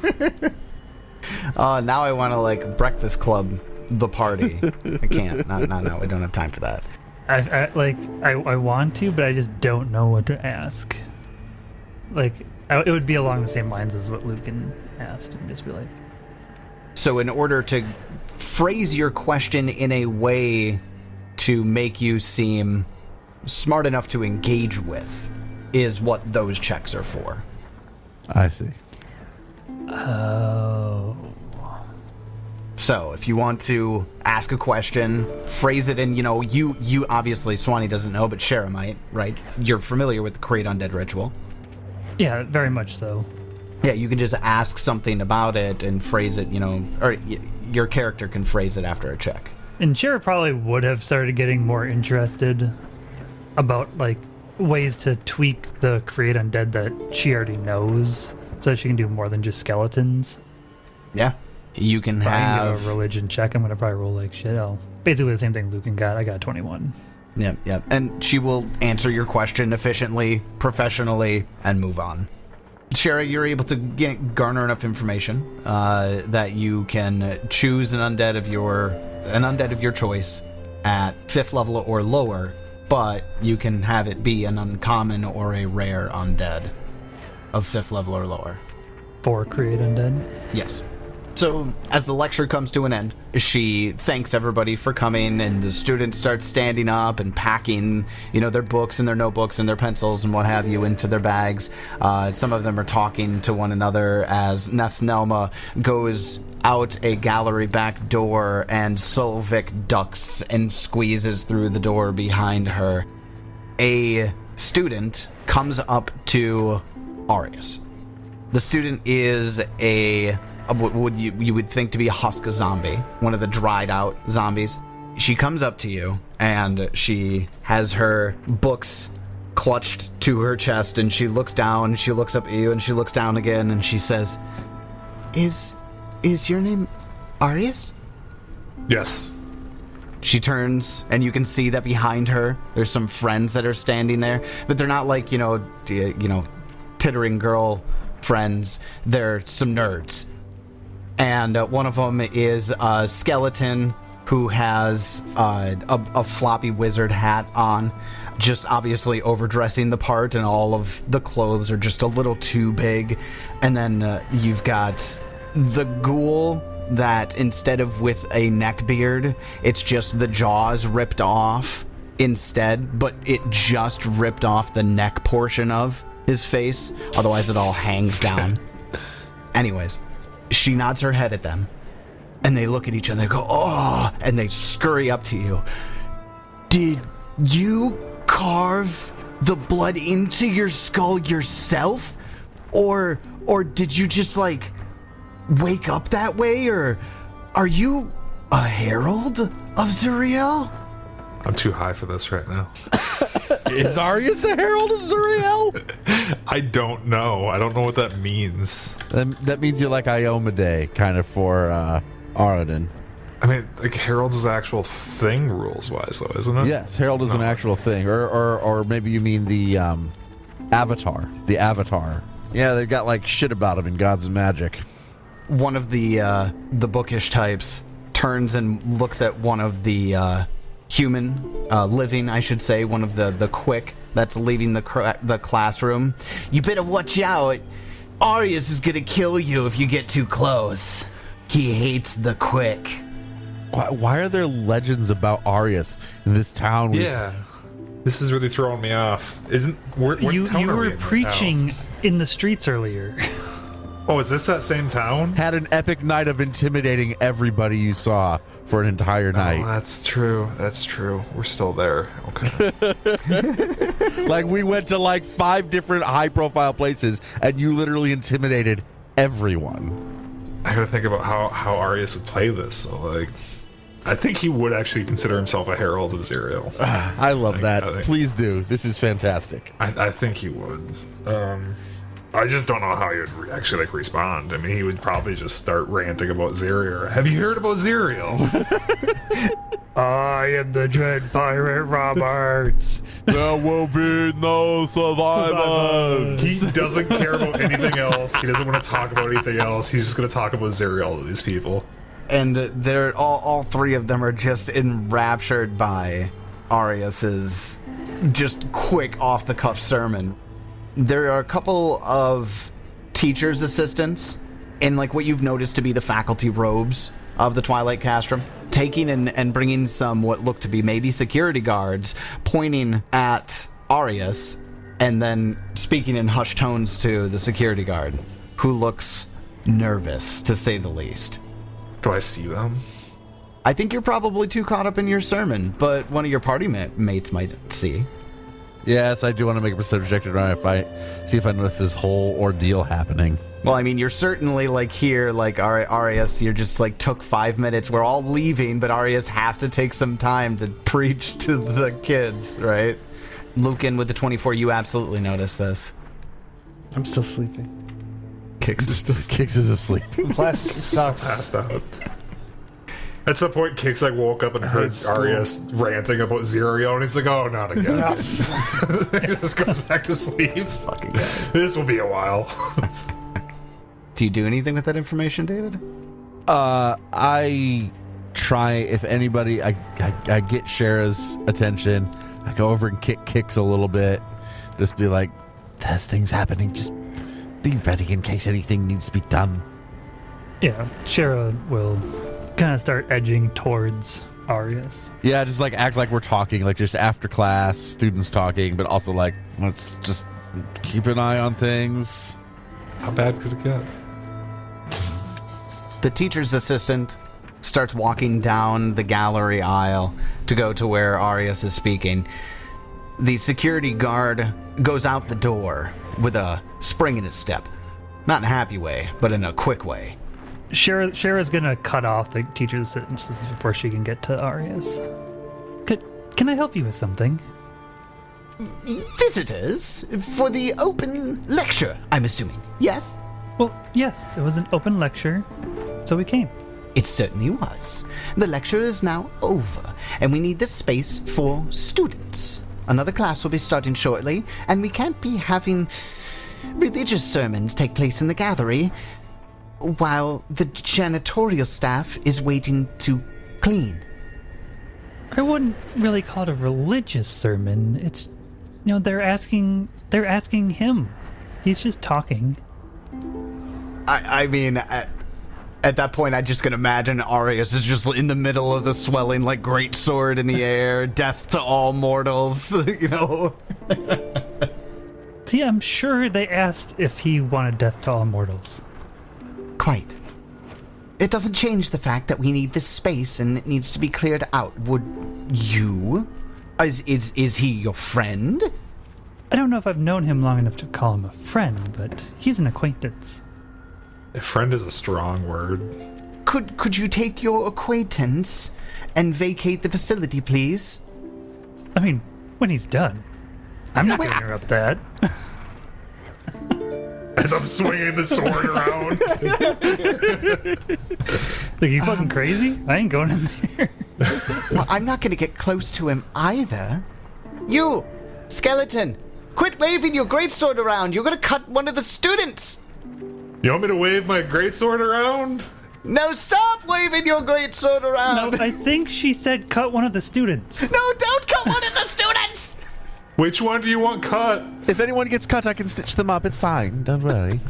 Now I want to like Breakfast Club the party. I can't. No. We don't have time for that. I want to, but I just don't know what to ask. It would be along the same lines as what Lucan asked, and just be like. So, in order to phrase your question in a way to make you seem smart enough to engage with, is what those checks are for. I see. Oh. So, if you want to ask a question, phrase it in, you obviously, Swanee doesn't know, but Shara might, right? You're familiar with the Create Undead ritual. Yeah, very much so. Yeah, you can just ask something about it and phrase it, or your character can phrase it after a check. And Shara probably would have started getting more interested about, ways to tweak the Create Undead that she already knows, so she can do more than just skeletons. Yeah. You can have a religion check. I'm going to probably roll like shit. Basically the same thing Lucan got. I got 21. Yep. And she will answer your question efficiently, professionally, and move on. Shara, you're able to garner enough information that you can choose an undead of your choice at 5th level or lower, but you can have it be an uncommon or a rare undead of 5th level or lower. For Create Undead? Yes. So, as the lecture comes to an end, she thanks everybody for coming, and the students start standing up and packing, their books and their notebooks and their pencils and what have you into their bags. Some of them are talking to one another as Nethnelma goes out a gallery back door, and Solvik ducks and squeezes through the door behind her. A student comes up to Arius. The student is what you would think to be a Huska zombie, one of the dried out zombies. She comes up to you and she has her books clutched to her chest, and she looks down, she looks up at you, and she looks down again, and she says, Is your name Arius? Yes. She turns, and you can see that behind her there's some friends that are standing there, but they're not like, tittering girl friends. They're some nerds. And one of them is a skeleton who has a floppy wizard hat on, just obviously overdressing the part, and all of the clothes are just a little too big. And then you've got the ghoul that, instead of with a neck beard, it's just the jaws ripped off instead, but it just ripped off the neck portion of his face. Otherwise, it all hangs down. Anyways. She nods her head at them, and they look at each other and go, oh, and they scurry up to you. Did you carve the blood into your skull yourself? Or did you just, wake up that way? Or Are you a herald of Zuriel? I'm too high for this right now. Is Arius a herald of Zuriel? I don't know. I don't know what that means. That means you're like Iomade, kind of for Aradin. I mean, like, Herald's is an actual thing rules-wise, though, isn't it? Yes, herald is an actual thing, or maybe you mean the avatar. The avatar. Yeah, they've got like shit about him in Gods and Magic. One of the bookish types turns and looks at one of the human, living, I should say, one of the quick that's leaving the classroom. You better watch out. Arius is gonna kill you if you get too close. He hates the quick. Why are there legends about Arius in this town? Yeah. This is really throwing me off. What You town are we were in right preaching in the streets earlier. now? Oh, is this that same town? Had an epic night of intimidating everybody you saw for an entire night. Oh, that's true. That's true. We're still there. Okay. Like, we went to like 5 different high-profile places, and you literally intimidated everyone. I gotta think about how Arius would play this. So, like, I think he would actually consider himself a herald of Zuriel. I love that. Please do. This is fantastic. I think he would. I just don't know how he would actually like respond. I mean, he would probably just start ranting about Zuriel. Have you heard about Zuriel? I am the dread pirate Roberts. There will be no survivors. He doesn't care about anything else. He doesn't want to talk about anything else. He's just going to talk about Zuriel to these people. And they're all 3 of them are just enraptured by Arius's just quick off-the-cuff sermon. There are a couple of teacher's assistants in like what you've noticed to be the faculty robes of the Twilight Castrum, taking and bringing some what look to be maybe security guards, pointing at Arius, and then speaking in hushed tones to the security guard, who looks nervous, to say the least. Do I see them? I think you're probably too caught up in your sermon, but one of your party mates might see. Yes, I do want to make a perception check to try if see if I notice this whole ordeal happening. Well, I mean, you're certainly like here, like Arius, you're just like took 5 minutes. We're all leaving, but Arius has to take some time to preach to the kids, right? Lucan with the 24, you absolutely notice this. I'm still sleeping. Kix is asleep. Plastic sucks. Passed out. At some point, Kix like woke up and heard Arius ranting about Zuriel, and he's like, "Oh, not again." He just goes back to sleep. Fucking guy. This will be a while. Do you do anything with that information, David? I try, if anybody, I get Shara's attention. I go over and kick Kix a little bit. Just be like, there's things happening. Just be ready in case anything needs to be done. Yeah, Shara will kind of start edging towards Arius. Yeah, just like act like we're talking, like just after class, students talking, but also like, let's just keep an eye on things. How bad could it get? The teacher's assistant starts walking down the gallery aisle to go to where Arius is speaking. The security guard goes out the door with a spring in his step. Not in a happy way, but in a quick way. Shara's gonna cut off the teacher's sentences before she can get to Arius. Can I help you with something? Visitors for the open lecture, I'm assuming. Yes? Well, yes, it was an open lecture, so we came. It certainly was. The lecture is now over, and we need the space for students. Another class will be starting shortly, and we can't be having religious sermons take place in the gallery while the janitorial staff is waiting to clean. I wouldn't really call it a religious sermon. It's, they're asking him. He's just talking. I mean, at that point, I just can imagine Arius is just in the middle of the swelling, like, great sword in the air, death to all mortals, See, I'm sure they asked if he wanted death to all mortals. Quite. It doesn't change the fact that we need this space and it needs to be cleared out. Would you? Is he your friend? I don't know if I've known him long enough to call him a friend, but he's an acquaintance. A friend is a strong word. could you take your acquaintance and vacate the facility, please? I mean, when he's done. I'm not going to interrupt that. As I'm swinging the sword around. Like, you fucking crazy? I ain't going in there. Well, I'm not going to get close to him either. You, skeleton, quit waving your greatsword around. You're going to cut one of the students. You want me to wave my greatsword around? No, stop waving your greatsword around. No, I think she said cut one of the students. No, don't cut one of the students. Which one do you want cut? If anyone gets cut, I can stitch them up. It's fine. Don't worry.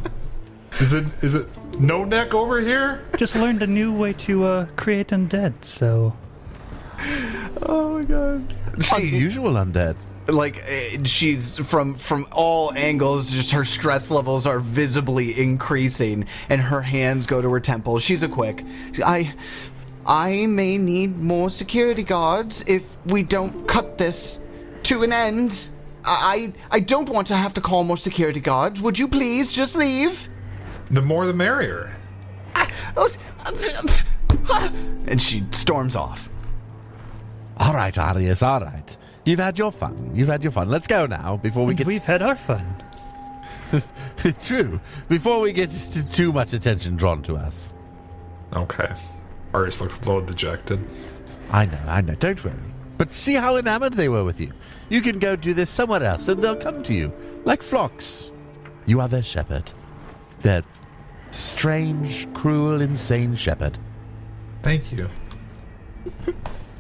Is it no neck over here? Just learned a new way to create undead, so... Oh my god. Unusual undead. Like, she's from all angles, just her stress levels are visibly increasing, and her hands go to her temples. She's a quick. I may need more security guards if we don't cut this to an end. I don't want to have to call more security guards. Would you please just leave? The more the merrier. And she storms off. All right, Arius, all right. You've had your fun. Let's go now before we get... We've had our fun. True. Before we get too much attention drawn to us. Okay. Arius looks a little dejected. I know. Don't worry. But see how enamored they were with you. You can go do this somewhere else, and they'll come to you, like flocks. You are their shepherd. Their strange, cruel, insane shepherd. Thank you.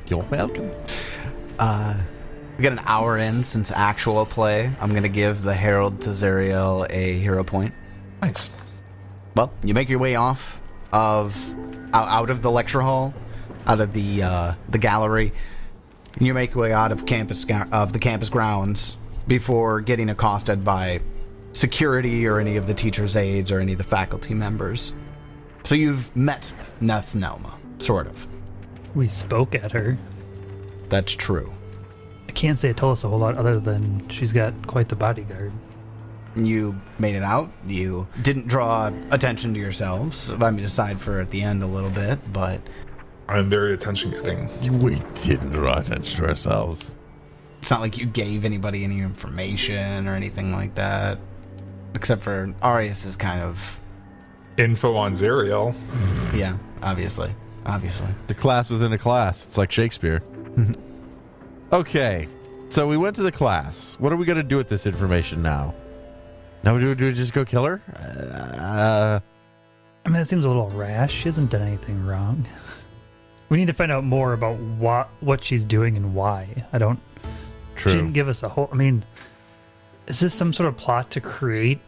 You're welcome. We got an hour in since actual play. I'm going to give the Herald to Zariel a hero point. Nice. Well, you make your way out of the lecture hall, out of the gallery, and you make your way out of the campus grounds before getting accosted by security or any of the teachers' aides or any of the faculty members. So you've met Nethnelma, sort of. We spoke at her. That's true. I can't say it told us a whole lot other than she's got quite the bodyguard. You made it out. You didn't draw attention to yourselves. I mean, aside for at the end a little bit, but... I'm very attention-getting. We didn't draw attention to ourselves. It's not like you gave anybody any information or anything like that. Except for Arius is kind of... Info on Zariel. Yeah, obviously. The class within a class. It's like Shakespeare. Okay, so we went to the class. What are we going to do with this information now? Now, do we just go kill her? I mean, that seems a little rash. She hasn't done anything wrong. We need to find out more about what she's doing and why. True. She didn't give us a whole... I mean, is this some sort of plot to create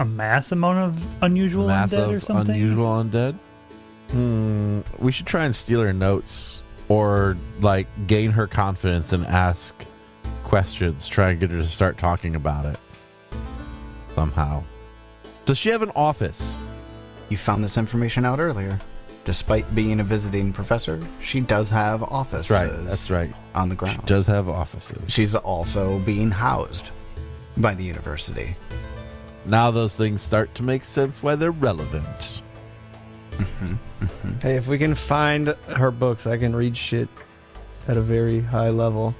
a mass amount of unusual undead or something? Unusual undead? We should try and steal her notes. Or, like, gain her confidence and ask questions. Try and get her to start talking about it. Somehow. Does she have an office? You found this information out earlier. Despite being a visiting professor, she does have offices. That's right. On the ground. She does have offices. She's also being housed by the university. Now those things start to make sense why they're relevant. Hey, if we can find her books, I can read shit at a very high level.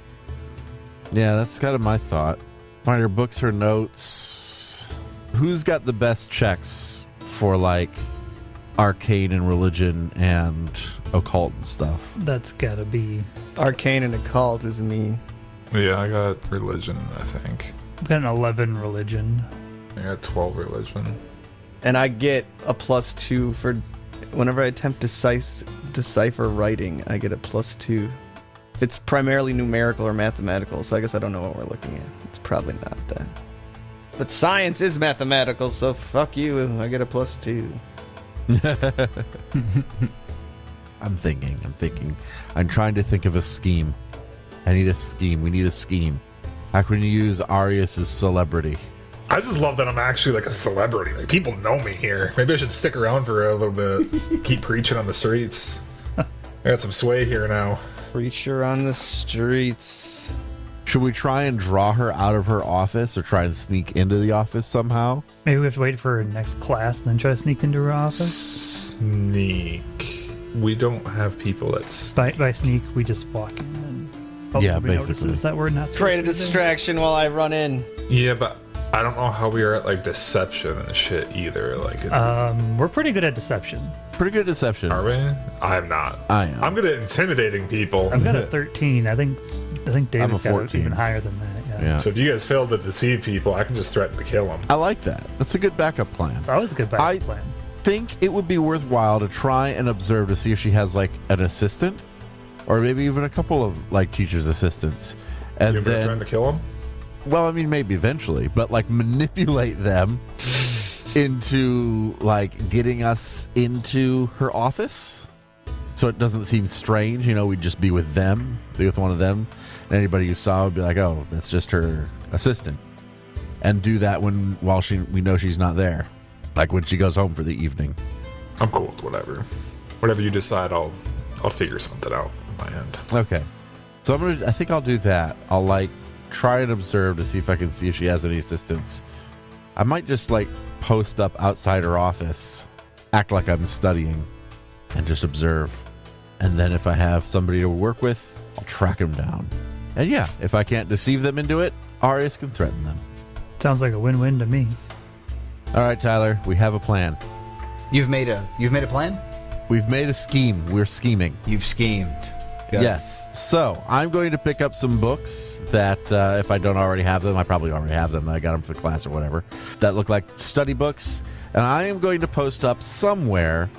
Yeah, that's kind of my thought. Find her books, her notes. Who's got the best checks for, like, arcane and religion and occult and stuff? That's gotta be... Arcane and occult is me. Yeah, I got religion, I think. I've got an 11 religion. I got 12 religion. And I get a +2 for whenever I attempt to decipher writing, I get a +2. If it's primarily numerical or mathematical, so I guess I don't know what we're looking at. It's probably not that. But science is mathematical, so fuck you, I get a +2. I'm thinking. I'm trying to think of a scheme. I need a scheme. We need a scheme. How can you use Arius' celebrity? I just love that I'm actually like a celebrity. Like, people know me here. Maybe I should stick around for a little bit. Keep preaching on the streets. I got some sway here now. Preacher on the streets. Should we try and draw her out of her office or try and sneak into the office somehow? Maybe we have to wait for her next class and then try to sneak into her office? Sneak. we don't have people that's... By sneak, we just walk in and hope Yeah, nobody basically. notices that we're not supposed Create a to be there. distraction while I run in. Yeah, but I don't know how we are at, like, deception and shit either. Like, We're pretty good at deception. Pretty good deception. are we? I'm not. I am. I'm good at intimidating people. I've got a 13. I think David's got it 14. even higher than that. Yeah. Yeah. So if you guys fail to deceive people, I can just threaten to kill them. I like that. That's a good backup plan. It's always a good backup plan. Think it would be worthwhile to try and observe to see if she has like an assistant, or maybe even a couple of like teachers' assistants, and You ever then, trying to kill them? well, I mean, maybe eventually, but like manipulate them into like getting us into her office, so it doesn't seem strange. You know, we'd just be with them, be with one of them, and anybody you saw would be like, "Oh, that's just her assistant," and do that while we know she's not there. Like when she goes home for the evening. I'm cool with whatever. Whatever you decide, I'll figure something out on my end. Okay. So I think I'll do that. I'll like try and observe to see if I can see if she has any assistants. I might just like post up outside her office, act like I'm studying, and just observe. And then if I have somebody to work with, I'll track them down. And yeah, if I can't deceive them into it, Arius can threaten them. Sounds like a win-win to me. All right, Tyler, we have a plan. You've made a plan? We've made a scheme. We're scheming. You've schemed. Good. Yes. So I'm going to pick up some books that, if I don't already have them, I probably already have them. I got them for the class or whatever, that look like study books. And I am going to post up somewhere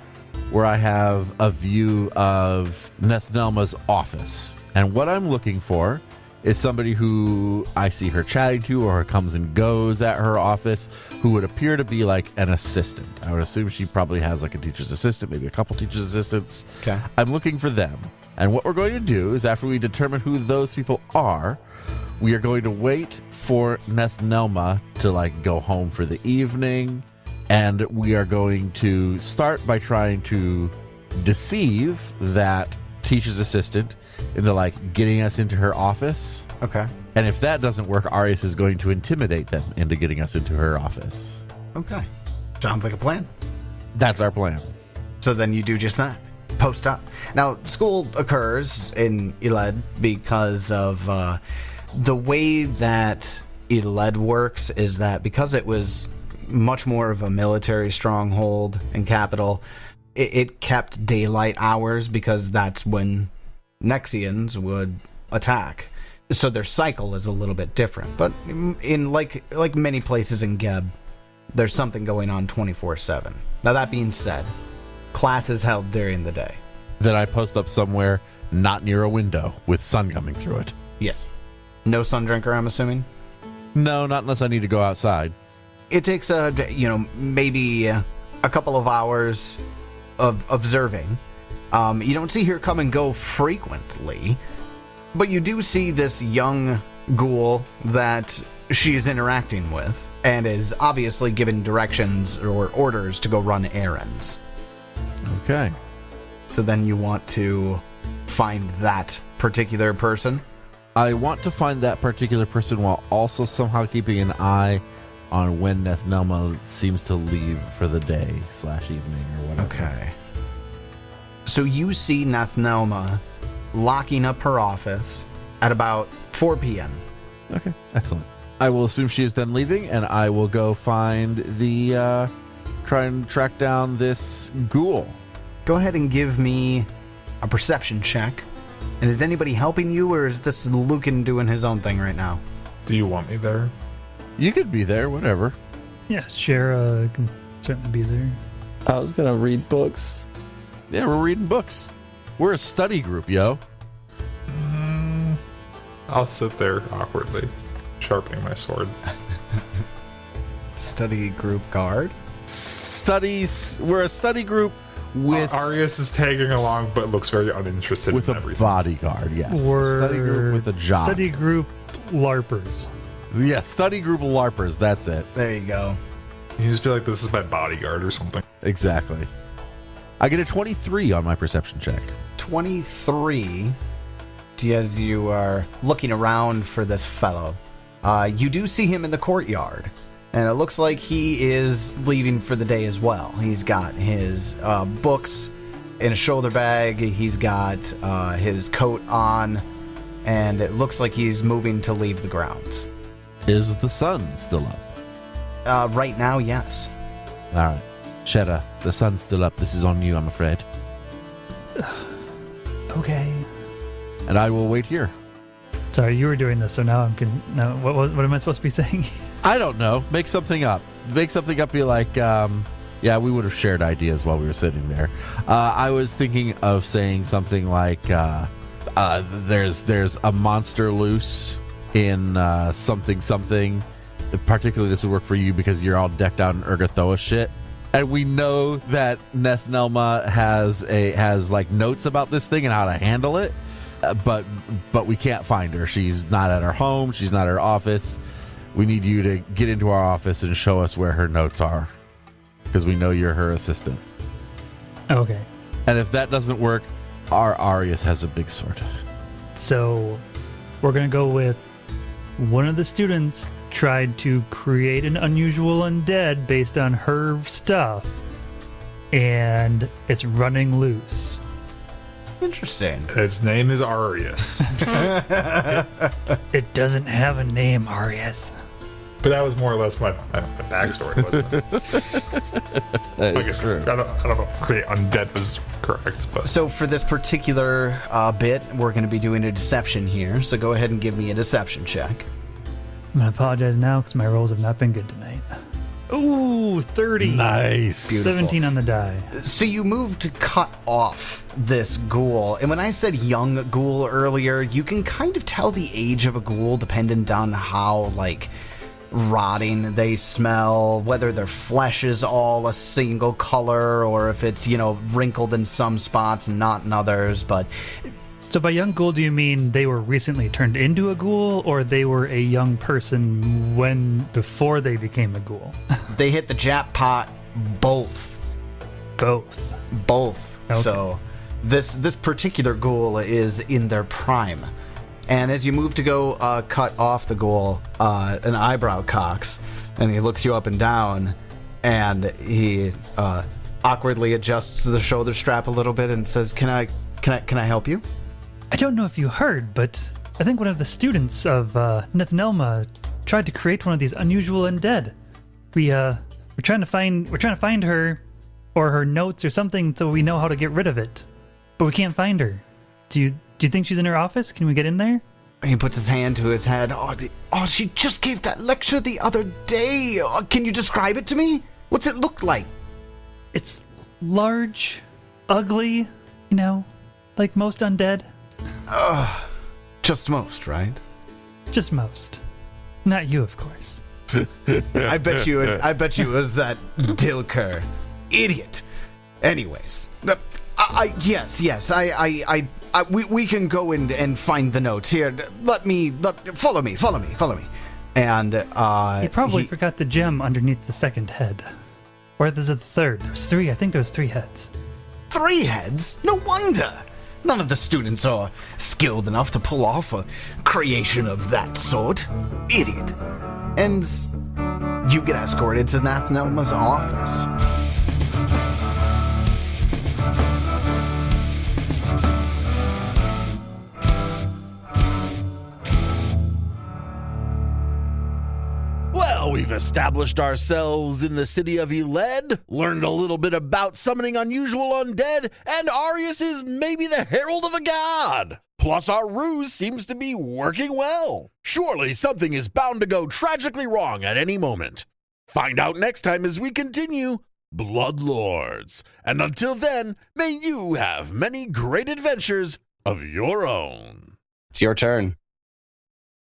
where I have a view of Nethnelma's office. And what I'm looking for is somebody who I see her chatting to or comes and goes at her office who would appear to be like an assistant. I would assume she probably has like a teacher's assistant, maybe a couple teacher's assistants. Okay. I'm looking for them. And what we're going to do is after we determine who those people are, we are going to wait for Nethnelma to like go home for the evening. And we are going to start by trying to deceive that teacher's assistant into like getting us into her office. Okay. And if that doesn't work, Arius is going to intimidate them into getting us into her office. Okay. Sounds like a plan. That's our plan. So then you do just that. Post up. Now, school occurs in Iled because of the way that Iled works is that because it was much more of a military stronghold and capital, it kept daylight hours because that's when Nexians would attack. So their cycle is a little bit different. But in like many places in Geb, there's something going on 24/7. Now that being said, class is held during the day. Then I post up somewhere not near a window with sun coming through it. Yes. No sun drinker, I'm assuming? No, not unless I need to go outside. It takes maybe a couple of hours of observing. You don't see her come and go frequently, but you do see this young ghoul that she is interacting with and is obviously given directions or orders to go run errands. Okay. So then you want to find that particular person? I want to find that particular person while also somehow keeping an eye on when Nethnelma seems to leave for the day / evening or whatever. Okay. So you see Nethnelma locking up her office at about 4 p.m. Okay, excellent. I will assume she is then leaving, and I will go find the, try and track down this ghoul. Go ahead and give me a perception check. And is anybody helping you, or is this Lucan doing his own thing right now? Do you want me there? You could be there, whatever. Yeah, Shara can certainly be there. I was gonna read books. Yeah, we're reading books. We're a study group, yo. I'll sit there awkwardly, sharpening my sword. Study group guard? Studies. We're a study group with Arius is tagging along, but looks very uninterested with in a everything. bodyguard. Yes, We're a study group with a job. Study group LARPers. Yeah, study group of LARPers. That's it. There you go. You just be like, this is my bodyguard or something. Exactly. I get a 23 on my perception check. 23. As you are looking around for this fellow, you do see him in the courtyard. And it looks like he is leaving for the day as well. He's got his books in a shoulder bag. He's got his coat on, and it looks like he's moving to leave the grounds. Is the sun still up? Right now, yes. All right. Shetta, the sun's still up. This is on you, I'm afraid. Okay. And I will wait here. Sorry, you were doing this, so now what am I supposed to be saying? I don't know. Make something up. Make something up. Be like, yeah, we would have shared ideas while we were sitting there. I was thinking of saying something like, there's a monster loose in something. Particularly, this would work for you because you're all decked out in Urgathoa shit. And we know that Nethnelma has like notes about this thing and how to handle it. But we can't find her. She's not at her home. She's not at her office. We need you to get into our office and show us where her notes are, because we know you're her assistant. Okay. And if that doesn't work, our Arius has a big sword. So we're going to go with one of the students tried to create an unusual undead based on her stuff, and it's running loose. Interesting. Its name is Arius. It doesn't have a name, Arius. But that was more or less my backstory, wasn't it? I guess true. I don't know if create undead was correct, but So for this particular bit, we're going to be doing a deception here. So go ahead and give me a deception check. I'm going to apologize now because my rolls have not been good tonight. Ooh, 30. Nice. Beautiful. 17 on the die. So you move to cut off this ghoul. And when I said young ghoul earlier, you can kind of tell the age of a ghoul dependent on how, like, rotting they smell, whether their flesh is all a single color or if it's, wrinkled in some spots and not in others. But So by young ghoul, do you mean they were recently turned into a ghoul, or they were a young person before they became a ghoul? they hit the jackpot both. Both. Okay. So this particular ghoul is in their prime. And as you move to go cut off the ghoul, an eyebrow cocks, and he looks you up and down, and he awkwardly adjusts the shoulder strap a little bit and says, Can I help you? I don't know if you heard, but I think one of the students of Nethnelma tried to create one of these unusual undead. We're trying to find her, or her notes or something, so we know how to get rid of it. But we can't find her. Do you think she's in her office? Can we get in there? He puts his hand to his head. Oh, she just gave that lecture the other day. Oh, can you describe it to me? What's it look like? It's large, ugly, like most undead. Just most, right? Just most. Not you, of course. I bet you it was that Dilker idiot. Anyways, we can go and find the notes here. Follow me. And You probably forgot the gem underneath the second head. Or there's a third. There's three. I think there's 3 heads. 3 heads? No wonder. None of the students are skilled enough to pull off a creation of that sort. Idiot. And you get escorted to Nethnelma's office. Well, we've established ourselves in the city of Eled, learned a little bit about summoning unusual undead, and Arius is maybe the herald of a god. Plus, our ruse seems to be working well. Surely something is bound to go tragically wrong at any moment. Find out next time as we continue Blood Lords. And until then, may you have many great adventures of your own. It's your turn.